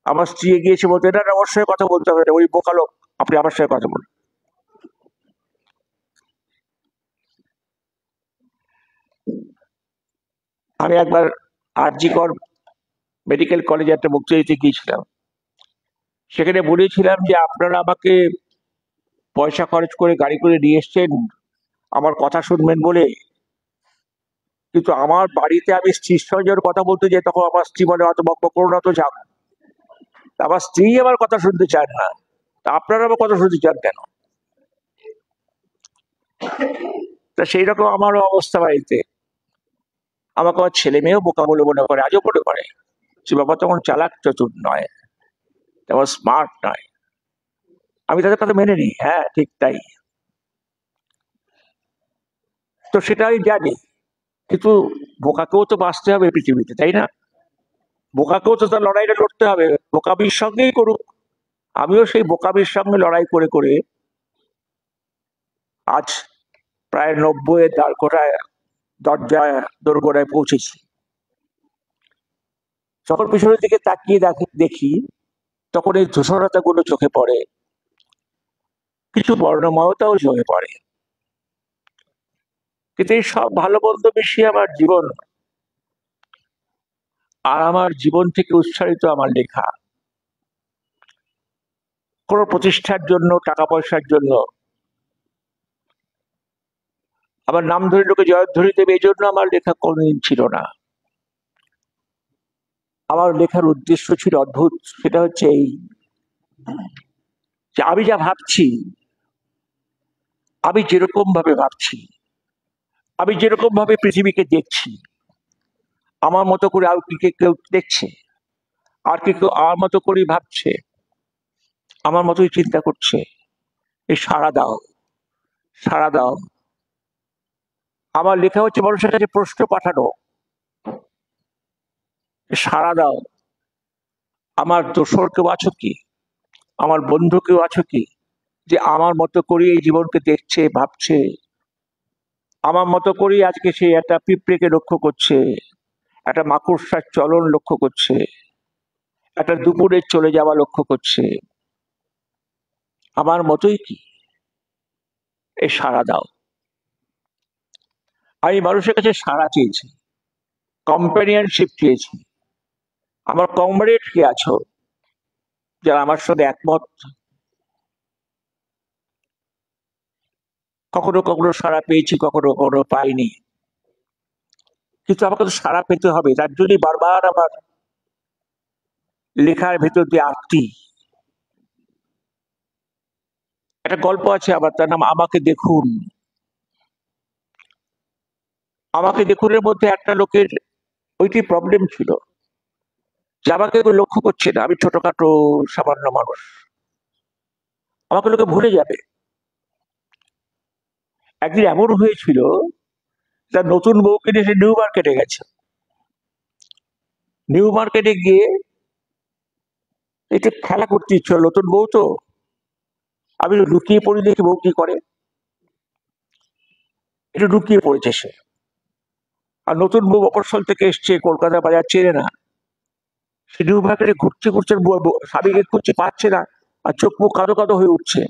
আমার স্ত্রী এগিয়েছে বলতে, না না ওর সঙ্গে কথা বলতে হবে না, ওই বোকা লোক, আপনি আমার সঙ্গে কথা বলুন। আমি একবার আরজি কর মেডিকেল কলেজে একটা বক্তৃতা দিতে গিয়েছিলাম। সেখানে বলেছিলাম যে আপনারা আমাকে পয়সা খরচ করে গাড়ি করে নিয়ে এসছেন আমার কথা শুনবেন বলে, কিন্তু আমার বাড়িতে আমি স্ত্রীর সঙ্গে যখন কথা বলতে যাই তখন আমার স্ত্রী বলে অত বকবক করো না তো যাও। আমার স্ত্রী আমার কথা শুনতে চান না, তা আপনারা আমার কথা শুনতে চান কেন? তা সেই রকম আমারও অবস্থা বাড়িতে। আমাকে আমার ছেলে মেয়েও বোকা বলে মনে করে, আজও মনে করে যে বাবা তখন চালাক চতুর নয়, তেমন স্মার্ট নয়। আমি তাদের কথা মেনে নিই, হ্যাঁ ঠিক তাই। তো সেটা আমি জানি, কিন্তু বোকাকেও তো বাঁচতে হবে পৃথিবীতে, তাই না? বোকাকেও তো তার লড়াইটা লড়তে হবে, বোকামির সঙ্গেই করুক। আমিও সেই বোকামির সঙ্গে লড়াই করে করে আজ প্রায় 90-এর দ্বারকোটায় দরজায় দোরগোড়ায় পৌঁছেছি। যখন পিছনের দিকে তাকিয়ে দেখি তখন এই ধূসরতাগুলো চোখে পড়ে, কিছু বর্ণময়তাও চোখে পড়ে, কিন্তু এই সব ভালো মন্দ মিশিয়ে আমার জীবন, আর আমার জীবন থেকে উচ্চারিত আমার লেখা। কোনো প্রতিষ্ঠার জন্য, টাকা পয়সার জন্য, আমার নাম ধরে লোকে জয়ধ্বনি দেবে এই জন্য আমার লেখা কোনোদিন ছিল না। আমার লেখার উদ্দেশ্য ছিল অদ্ভুত, সেটা হচ্ছে এই যে আমি যা ভাবছি, আমি যেরকম ভাবে ভাবছি, আমি যেরকম ভাবে পৃথিবীকে দেখছি, আমার মতো করে আর কি কেউ দেখছে, আর কি কেউ আমার মতো করেই ভাবছে, আমার মতোই চিন্তা করছে, এই সাড়া দাও, সাড়া দাও। আমার লেখা হচ্ছে মানুষের কাছে প্রশ্ন পাঠানো, সাড়া দাও। আমার দোসর কেউ আছো কি, আমার বন্ধু কেউ আছো কি, যে আমার মতো করে এই জীবনকে দেখছে, ভাবছে, আমার মতো করেই আজকে সে একটা পিঁপড়েকে লক্ষ্য করছে, একটা মাকড়সার চলন লক্ষ্য করছে, একটা দুপুরের চলে যাওয়া লক্ষ্য করছে, আমার মতোই কি? এই সাড়া দাও। আমি মানুষের কাছে সাড়া চেয়েছি, কম্প্যানিয়নশিপ চেয়েছি। আমার কমরেড কে আছো যারা আমার সাথে একমত? কখনো কখনো সাড়া পেয়েছি, কখনো কখনো পাইনি, কিন্তু আমাকে তো সাড়া পেতে হবে। তার জন্যই বারবার আমার লেখার ভেতর দিয়ে আঁকতি। একটা গল্প আছে আবার, তার নাম আমাকে দেখুন। আমাকে দেখুনের মধ্যে একটা লোকের ওইটি প্রবলেম ছিল যে আমাকে কেউ লক্ষ্য করছে না, আমি ছোটখাটো সামান্য মানুষ, আমাকে লোকে ভুলে যাবে। একদিন এমন হয়েছিল, তার নতুন বউকে নিয়ে সে নিউ মার্কেটে গেছে। নিউ মার্কেটে গিয়ে একটু খেলা করতে ইচ্ছে হলো, নতুন বউ তো, আমি লুকিয়ে পড়ি দেখি বউ কি করে। এটা ঢুকিয়ে পড়েছে সে। আর নতুন বউ মফস্বল থেকে এসছে, কলকাতা বাজার চেনে না, সে নিউ মার্কেটে ঘুরছে ঘুরছে, স্বামীকে খুঁজছে, পাচ্ছে না, আর চোখ মুখ কাঁদো কাঁদো হয়ে উঠছে।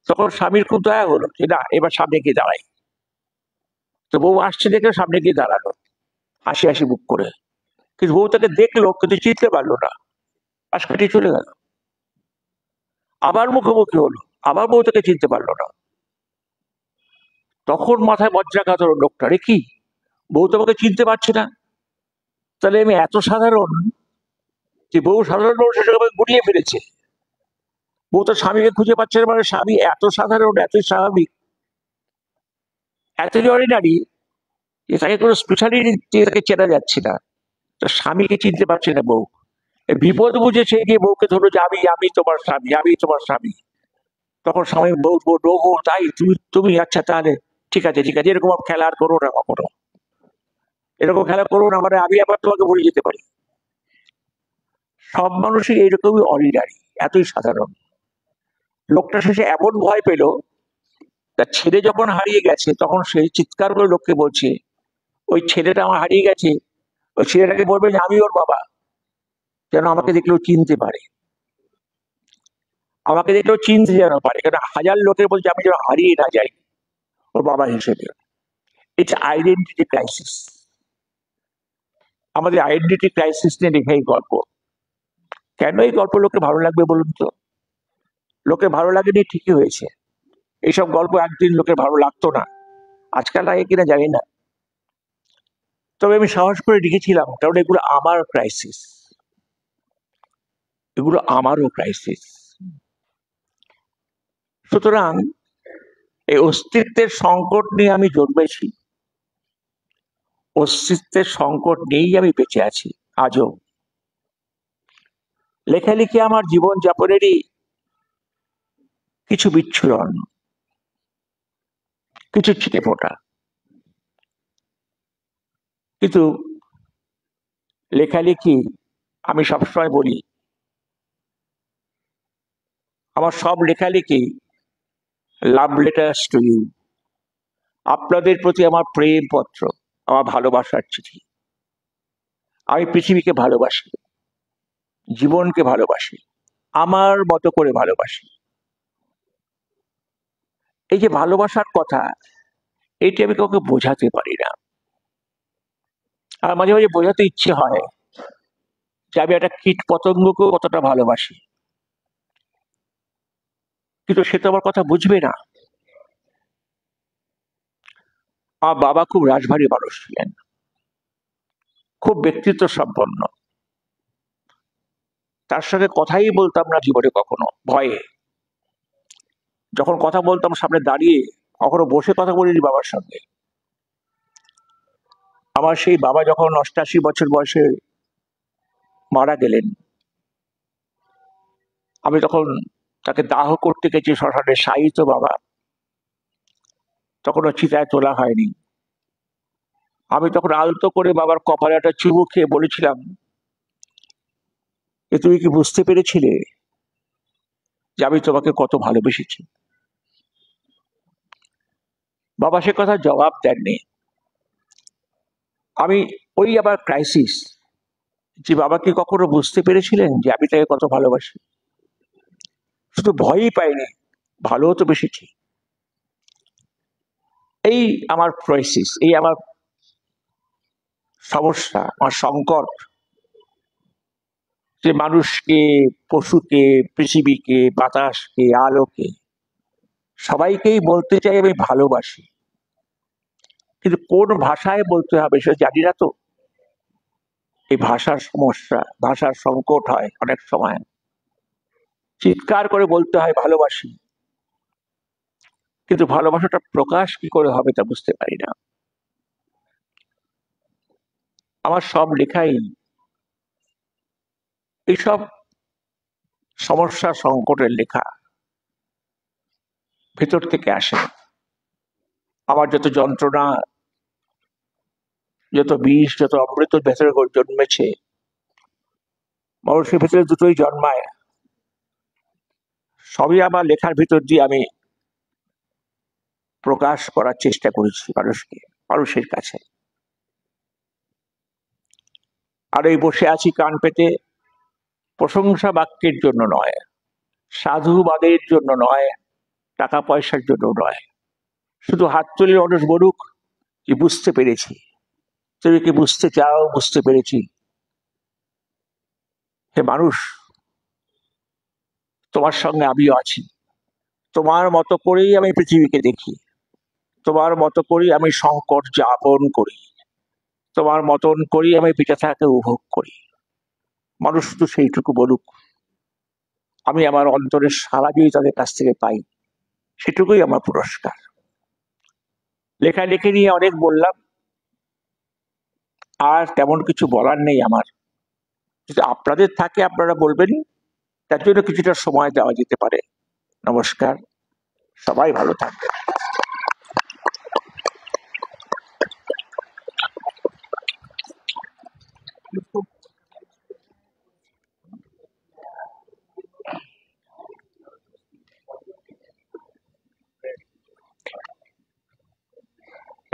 তখন স্বামীর খুব দয়া হলো যে না, এবার সামনে গিয়ে দাঁড়াই। তো বউ আসছে দেখে সামনে গিয়ে দাঁড়ালো, হাসি হাসি মুখ করে। কিন্তু বউ তাকে দেখলো, কিন্তু চিনতে পারলো না, পাশ কাটিয়ে চলে গেল। আবার মুখোমুখি হলো, আবার বউ তাকে চিনতে পারলো না। তখন মাথায় বজ্রাঘাত হলো লোকটা, রে কি, বউ তোমাকে চিনতে পারছে না, তাহলে আমি এত সাধারণ যে বউ সাধারণ মানুষের সঙ্গে আমাকে গুলিয়ে ফেলেছে। বউ তার স্বামীকে খুঁজে পাচ্ছে না, মানে স্বামী এত সাধারণ, এতই স্বাভাবিক, এতই অর্ডিনারি যে তাকে কোনো স্পেশালিটি তাকে চেনা যাচ্ছে না। তার স্বামীকে চিনতে পারছে না বউ। বিপদ বুঝে সে গিয়ে বউকে ধরলো যে আমি আমি তোমার স্বামী, আমি তোমার স্বামী। তখন স্বামী বউ বলল, ও তাই, তুমি তুমি আচ্ছা তাহলে ঠিক আছে ঠিক আছে, এরকম খেলা আর করো না কখনো, এরকম খেলা করো না, মানে আমি আবার তোমাকে ভুলে যেতে পারি। সব মানুষই এইরকমই অর্ডিনারি, এতই সাধারণ। লোকটা শেষে এমন ভয় পেল, তার ছেলে যখন হারিয়ে গেছে তখন সে চিৎকার করে লোককে বলছে, ওই ছেলেটা আমার হারিয়ে গেছে, ওই ছেলেটাকে বলবে যে আমি ওর বাবা, যেন আমাকে দেখলেও চিনতে পারে, আমাকে দেখলেও চিনতে যেন পারে। কারণ হাজার লোকের বলছে আমি যেন হারিয়ে না যাই ওর বাবা হিসেবে। It's identity crisis. আমাদের আইডেন্টিটি ক্রাইসিস নিয়ে লেখা এই গল্প। কেন এই গল্প লোকে ভালো লাগবে বলুন তো? লোকে ভালো লাগেনি ঠিকই হয়েছে, এইসব গল্প একদিন লোকের ভালো লাগতো না, আজকাল লাগে কিনা জানি না। তবে আমি সাহস করে লিখেছিলাম, কারণ এগুলো আমার ক্রাইসিস, এগুলো আমারও ক্রাইসিস। সুতরাং এই অস্তিত্বের সংকট নিয়ে আমি জন্মেছি, অস্তিত্বের সংকট নিয়েই আমি বেঁচে আছি আজও। লেখালেখি আমার জীবন যাপনেরই কিছু বিচ্ছুরণ, কিছু ছিটে ফোটা। কিন্তু লেখালেখি, আমি সবসময় বলি, আমার সব লেখালেখি লাভ লেটার্স টু ইউ, আপনাদের প্রতি আমার প্রেম পত্র, আমার ভালোবাসার চিঠি। আমি পৃথিবীকে ভালোবাসি, জীবনকে ভালোবাসি, আমার মতো করে ভালোবাসি। এই যে ভালোবাসার কথা, এইটি আমি কাউকে বোঝাতে পারি না। আর মাঝে মাঝে বোঝাতে ইচ্ছে হয় যে আমি একটা কীট পতঙ্গকেও কতটা ভালোবাসি, কিন্তু সে তো আমার কথা বুঝবে না। আমার বাবা খুব রাশভারী মানুষ ছিলেন, খুব ব্যক্তিত্ব সম্পন্ন। তার সঙ্গে কথাই বলতাম না জীবনে কখনো, ভয়ে। যখন কথা বলতাম সামনে দাঁড়িয়ে, কখনো বসে কথা বলিনি বাবার সঙ্গে। আমার সেই বাবা যখন 88 বছর বয়সে মারা গেলেন, আমি তখন তাকে দাহ করতে গেছি শ্মশানে, শায়িত বাবা, তখনও চিতায় তোলা হয়নি। আমি তখন আলতো করে বাবার কপালে একটা চুমু খেয়ে বলেছিলাম, যে তুমি কি বুঝতে পেরেছিলে যে আমি তোমাকে কত ভালোবেসেছি? বাবা সে কথা জবাব দেননি। আমি ওই আবার ক্রাইসিস, যে বাবা কি কখনো বুঝতে পেরেছিলেন যে আমি তাকে কত ভালোবাসি? শুধু ভয়ই পাইনি, ভালোও তো বেশিছি। এই আমার ক্রাইসিস, এই আমার সমস্যা, আমার সংকট, যে মানুষকে, পশুকে, পৃথিবীকে, বাতাসকে, আলোকে, সবাইকেই বলতে চাই আমি ভালোবাসি, কিন্তু কোন ভাষায় বলতে হবে সেটা জানি না তো। এই ভাষার সমস্যা, ভাষার সংকট হয় অনেক সময়। চিৎকার করে বলতে হয় ভালোবাসি, কিন্তু ভালোবাসাটা প্রকাশ কি করে হবে তা বুঝতে পারি না। আমার সব লেখাই এইসব সমস্যা সংকটের লেখা, ভেতর থেকে আসে। আমার যত যন্ত্রণা, যত বিষ, যত অমৃত ভেতরে জন্মেছে, মানুষের ভেতরে দুটোই জন্মায়, সবই আমার লেখার ভিতর দিয়ে আমি প্রকাশ করার চেষ্টা করেছি মানুষের কাছে। আর এই বসে আছি কান পেতে, প্রশংসা বাক্যের জন্য নয়, সাধুবাদের জন্য নয়, টাকা পয়সার জন্য নয়, শুধু হাত তুলে মানুষ বলুক যে বুঝতে পেরেছি। তুমি কি বুঝতে চাও? বুঝতে পেরেছি। হে মানুষ, তোমার সঙ্গে আমিও আছি। তোমার মতো করেই আমি পৃথিবীকে দেখি, তোমার মতো করেই আমি সংকট যাপন করি, তোমার মতন করেই আমি বেঁচে থাকাকে উপভোগ করি। মানুষ শুধু সেইটুকু বলুক, আমি আমার অন্তরের সাড়া দিয়ে তাদের কাছ থেকে পাই, সেটুকুই আমার পুরস্কার। লেখালেখি নিয়ে অনেক বললাম, আর তেমন কিছু বলার নেই আমার। যদি আপনাদের থাকে আপনারা বলবেন, তার জন্য কিছুটা সময় দেওয়া যেতে পারে। নমস্কার, সবাই ভালো থাকবেন।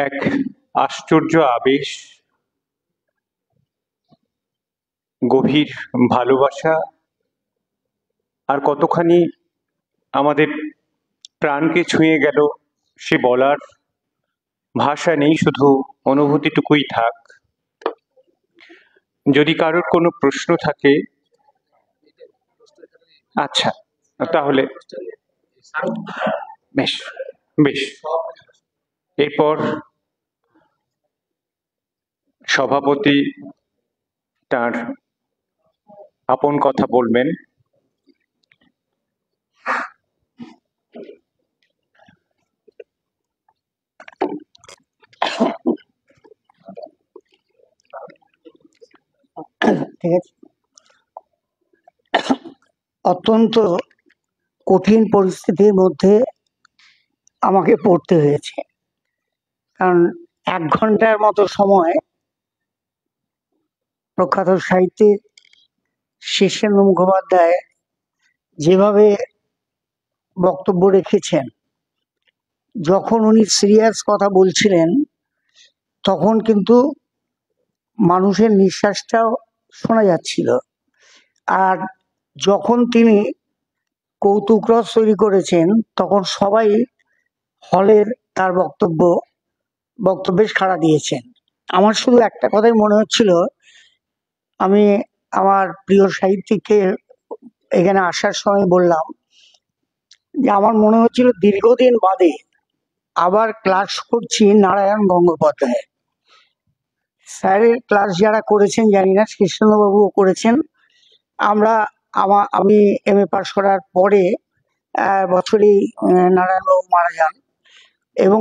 এক আশ্চর্য আবেশ, গভীর ভালোবাসা, আর কতখানি আমাদের প্রাণকে ছুঁয়ে গেল সে বলার ভাষা নেই, শুধু অনুভূতিটুকুই থাক। যদি কারোর কোনো প্রশ্ন থাকে, আচ্ছা তাহলে বেশ বেশ। এরপর সভাপতি তার আপন কথা বলবেন। ঠিক আছে। অত্যন্ত কঠিন পরিস্থিতির মধ্যে আমাকে পড়তে হয়েছে, কারণ 1 ঘন্টার মতো সময় প্রখ্যাত সাহিত্যিক শীর্ষেন্দু মুখোপাধ্যায় যেভাবে বক্তব্য রেখেছেন, যখন উনি সিরিয়াস কথা বলছিলেন তখন কিন্তু মানুষের নিঃশ্বাসটাও শোনা যাচ্ছিল। আর যখন তিনি কৌতুকরস তৈরি করেছেন তখন সবাই হলের তার বক্তব্যে সাড়া দিয়েছেন। আমার শুধু একটা কথাই মনে হচ্ছিল, আমি আমার প্রিয় সাহিত্যিককে এখানে আসার সময় বললাম যে আমার মনে হচ্ছিল দীর্ঘদিন বাদে আবার ক্লাস করছি নারায়ণ গঙ্গোপাধ্যায় স্যারের ক্লাস। যারা করেছেন জানি না, কৃষ্ণবাবুও করেছেন। আমি MA পাস করার পরে বছরই নারায়ণবাবু মারা যান, এবং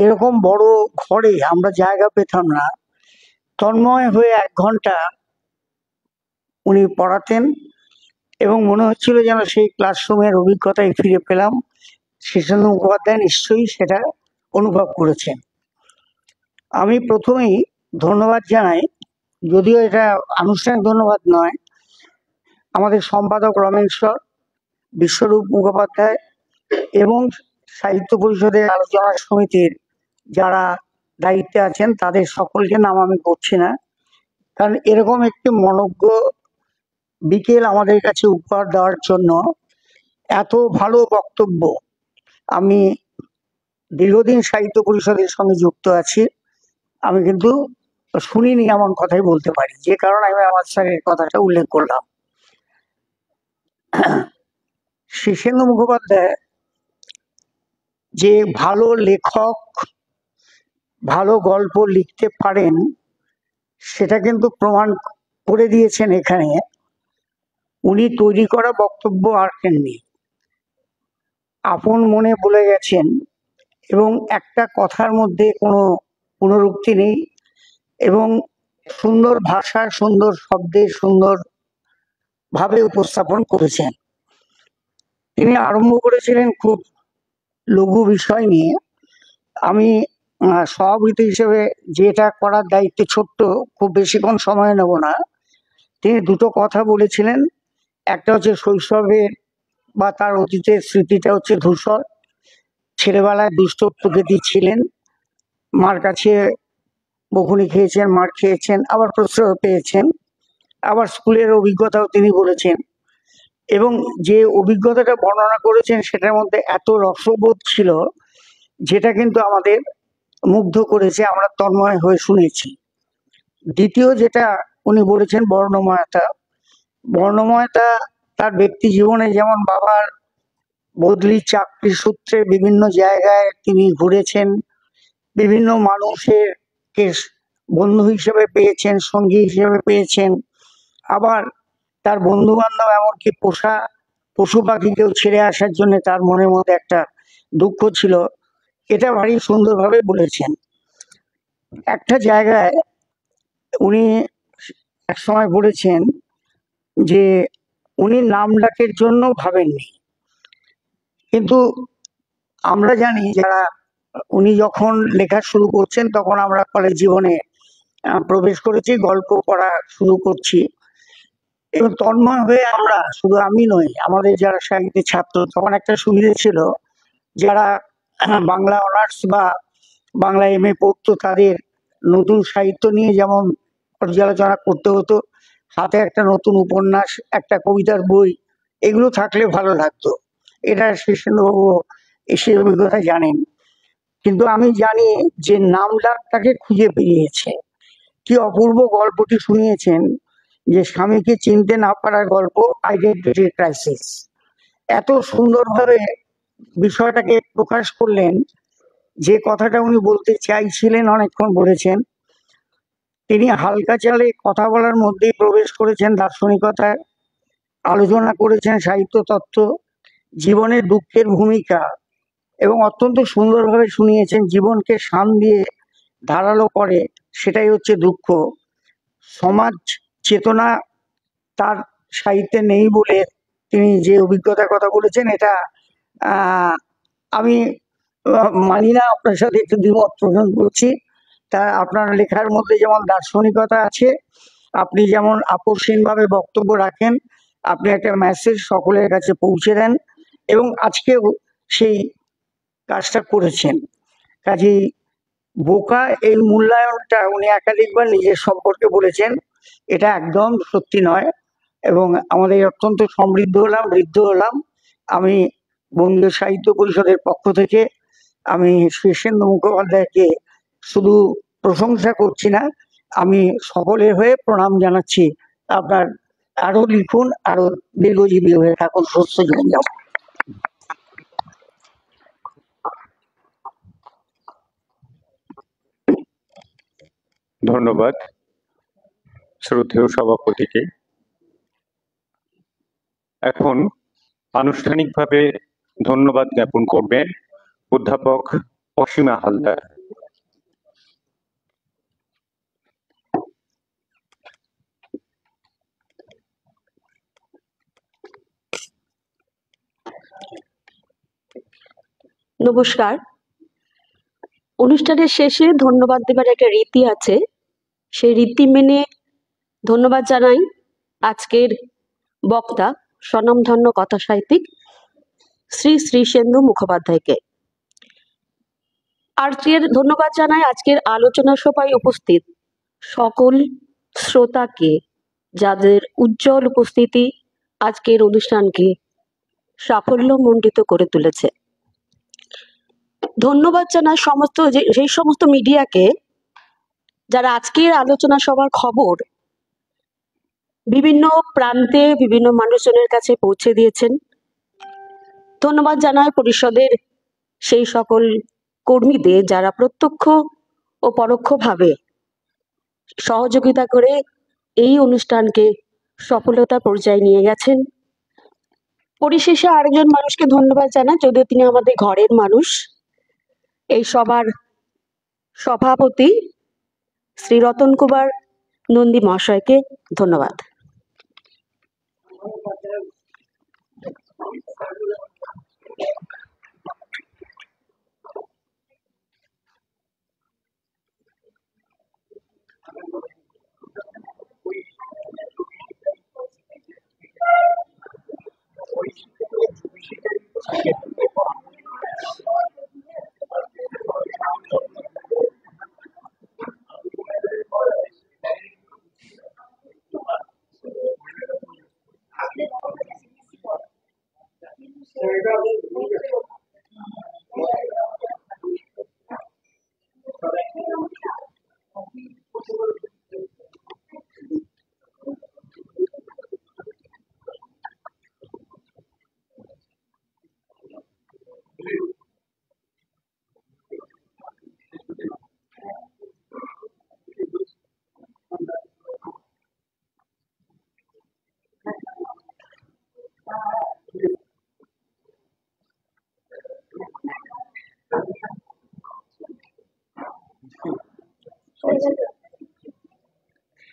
এরকম বড় ঘরে আমরা জায়গা পেতাম না। তন্ময় হয়ে 1 ঘন্টা উনি পড়াতেন এবং মনে হচ্ছিল যেন সেই ক্লাসরুমের অভিজ্ঞতায় ফিরে পেলাম। শীর্ষেন্দু মুখোপাধ্যায় নিশ্চয়ই সেটা অনুভব করেছেন। আমি প্রথমেই ধন্যবাদ জানাই, যদিও এটা আনুষ্ঠানিক ধন্যবাদ নয়, আমাদের সম্পাদক রমেশ্বর, বিশ্বরূপ মুখোপাধ্যায় এবং সাহিত্য পরিষদের আলোচনা সমিতির যারা দায়িত্বে আছেন তাদের সকলকে নাম আমি করছি না, কারণ এরকম একটি মনোজ্ঞ বিকেল আমাদের কাছে উপহার দেওয়ার জন্য। এত ভালো বক্তব্য, আমি দীর্ঘদিন সাহিত্য পরিষদের সঙ্গে যুক্ত আছি, আমি কিন্তু শুনিনি এমন কথাই বলতে পারি, যে কারণে আমি আমার স্যারের কথাটা উল্লেখ করলাম। শীর্ষেন্দু মুখোপাধ্যায় যে ভালো লেখক, ভালো গল্প লিখতে পারেন সেটা কিন্তু প্রমাণ করে দিয়েছেন এখানে। উনি তৈরি করা বক্তব্য আঁকেননি, আপন মনে বলে গেছেন, এবং একটা কথার মধ্যে কোনো পুনরুক্তি নেই, এবং সুন্দর ভাষা, সুন্দর শব্দে, সুন্দর ভাবে উপস্থাপন করেছেন। তিনি আরম্ভ করেছিলেন খুব লঘু বিষয় নিয়ে। আমি সভাপতি হিসেবে যেটা করার দায়িত্বে ছোট্ট, খুব বেশিক্ষণ সময় নেব না। তিনি 2টো কথা বলেছিলেন, একটা হচ্ছে শৈশবের বা তার অতীতের স্মৃতিটা হচ্ছে ধূসর, ছেলেবেলায় দুষ্ট প্রকৃতি ছিলেন, মার কাছে বকুনি খেয়েছেন, মার খেয়েছেন, আবার প্রশ্রয় পেয়েছেন, আবার স্কুলের অভিজ্ঞতাও তিনি বলেছেন। এবং যে অভিজ্ঞতাটা বর্ণনা করেছেন সেটার মধ্যে এত রসবোধ ছিল যেটা কিন্তু আমাদের মুগ্ধ করেছে, আমরা তন্ময় হয়ে শুনেছি। দ্বিতীয় যেটা উনি বলেছেন বর্ণময়তা, বর্ণময়তা তার ব্যক্তি জীবনে যেমন বাবার বদলি চাকরি সূত্রে বিভিন্ন জায়গায় তিনি ঘুরেছেন, বিভিন্ন মানুষের কে বন্ধু হিসেবে পেয়েছেন, সঙ্গী হিসেবে পেয়েছেন, আবার তার বন্ধু বান্ধব এমনকি পোষা পশু পাখিকেও ছেড়ে আসার জন্য তার মনের মধ্যে একটা দুঃখ ছিল। এটা ভারী সুন্দরভাবে বলেছেন। একটা জায়গায় উনি একসময় বলেছেন যে উনি নাম ডাকের জন্য ভাবেননি, কিন্তু আমরা জানি যারা, উনি যখন লেখা শুরু করছেন তখন আমরা কলেজ জীবনে প্রবেশ করেছি, গল্প পড়া শুরু করছি, এবং তন্ময় হয়ে আমরা, শুধু আমি নই, আমাদের যারা সাহিত্যের ছাত্র, তখন একটা সুবিধে ছিল, যারা বাংলা অনার্স বা বাংলা এমএ পড়তো তাদের নতুন সাহিত্য নিয়ে যেমন পর্যালোচনা করতে হতো, হাতে একটা নতুন উপন্যাস, একটা কবিতার বই, এগুলো থাকলে ভালো লাগতো। এটা শীর্ষেন্দ্রবাবু এসে অভিজ্ঞতা জানেন। কিন্তু আমি জানি যে নাম ডাকটাকে খুঁজে পেয়েছে। কি অপূর্ব গল্পটি শুনিয়েছেন যে স্বামীকে চিনতে না পারার গল্প, আইডেন্টিটি ক্রাইসিস। এত সুন্দরভাবে বিষয়টাকে প্রকাশ করলেন, যে কথাটা উনি বলতে চাইছিলেন অনেকক্ষণ বলেছেন। তিনি হালকা চালে কথা বলার মধ্যেই প্রবেশ করেছেন দার্শনিকতায়, আলোচনা করেছেন সাহিত্য তত্ত্ব, জীবনের দুঃখের ভূমিকা, এবং অত্যন্ত সুন্দরভাবে শুনিয়েছেন জীবনকে শান দিয়ে ধারালো করে, সেটাই হচ্ছে দুঃখ। সমাজ চেতনা তার সাহিত্যে নেই বলে তিনি যে অভিজ্ঞতার কথা বলেছেন, এটা আমি মানি না, আপনার সাথে একটু দ্বিমত পোষণ করছি। তা আপনার লেখার মধ্যে যেমন দার্শনিকতা আছে, আপনি যেমন আকর্ষণীয়ভাবে বক্তব্য রাখেন, আপনি একটা মেসেজ সকলের কাছে পৌঁছে দেন, এবং আজকেও সেই কাজটা করেছেন। কাজেই বোকা এই মূল্যায়নটা উনি একাধিকবার নিজের সম্পর্কে বলেছেন, এটা একদম সত্যি নয়। এবং আমাদের অত্যন্ত সমৃদ্ধ হলাম, ঋদ্ধ হলাম। আমি বঙ্গীয় সাহিত্য পরিষদের পক্ষ থেকে আমি শীর্ষেন্দু মুখোপাধ্যায়কে শুধু প্রশংসা করছি না, আমি সকলের হয়ে প্রণাম জানাচ্ছি। আপনার আরো লিখুন, আরো দীর্ঘজীবী হয়ে থাকুন, সুস্থ জীবন যাপন। ধন্যবাদ শ্রদ্ধেয় সভাপতিকে। এখন আনুষ্ঠানিকভাবে ধন্যবাদ জ্ঞাপন করবেন অধ্যাপক অসীমা হালদার। নমস্কার। অনুষ্ঠানের শেষে ধন্যবাদ দেবার একটা রীতি আছে, সেই রীতি মেনে ধন্যবাদ জানাই আজকের বক্তা, স্বনামধন্য কথা সাহিত্যিক শ্রী শ্রীশেন্দু মুখোপাধ্যায়কে। আজকের ধন্যবাদ জানাই আজকের আলোচনা সভায় উপস্থিত সকল শ্রোতাকে, যাদের উজ্জ্বল উপস্থিতি আজকের অনুষ্ঠানকে সাফল্যমণ্ডিত করে তুলেছে। ধন্যবাদ জানাই সমস্ত সেই সমস্ত মিডিয়াকে যারা আজকের আলোচনা সভার খবর বিভিন্ন প্রান্তে বিভিন্ন মানুষজনের কাছে পৌঁছে দিয়েছেন। ধন্যবাদ জানাই পরিষদের সেই সকল কর্মীদের যারা প্রত্যক্ষ ও পরোক্ষভাবে সহযোগিতা করে এই অনুষ্ঠানকে সফলতা পর্যায়ে নিয়ে গেছেন। পরিশেষে আরেকজন মানুষকে ধন্যবাদ জানাই, যদিও তিনি আমাদের ঘরের মানুষ, এই সভার সভাপতি শ্রী রতন কুমার নন্দী মহাশয়কে ধন্যবাদ।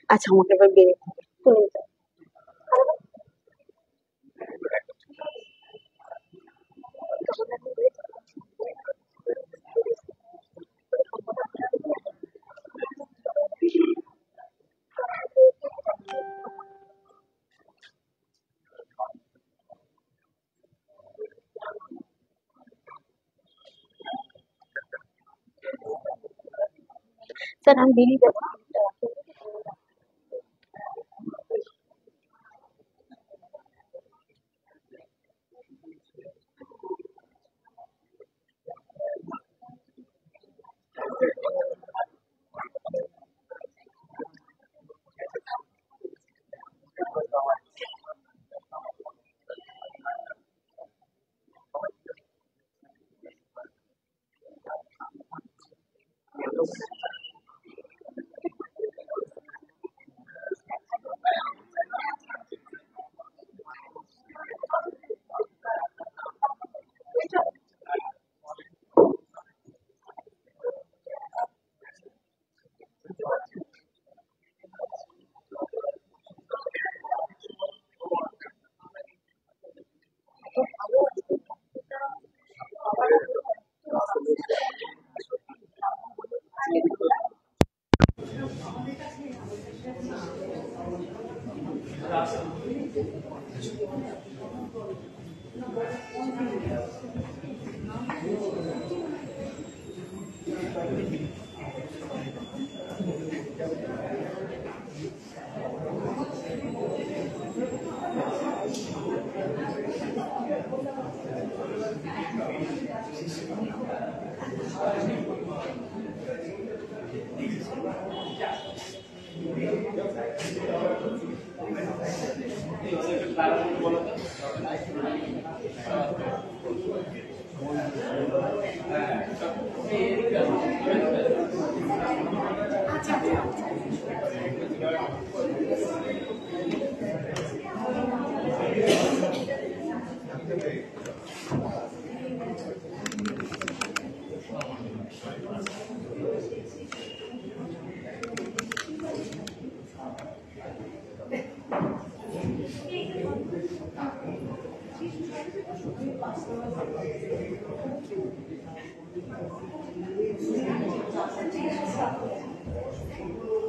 আচ্ছা, আমাকে এবার বেরিয়ে চলে যেতে হবে। স্যার, আমি বেরিয়ে যাবো।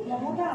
মমতা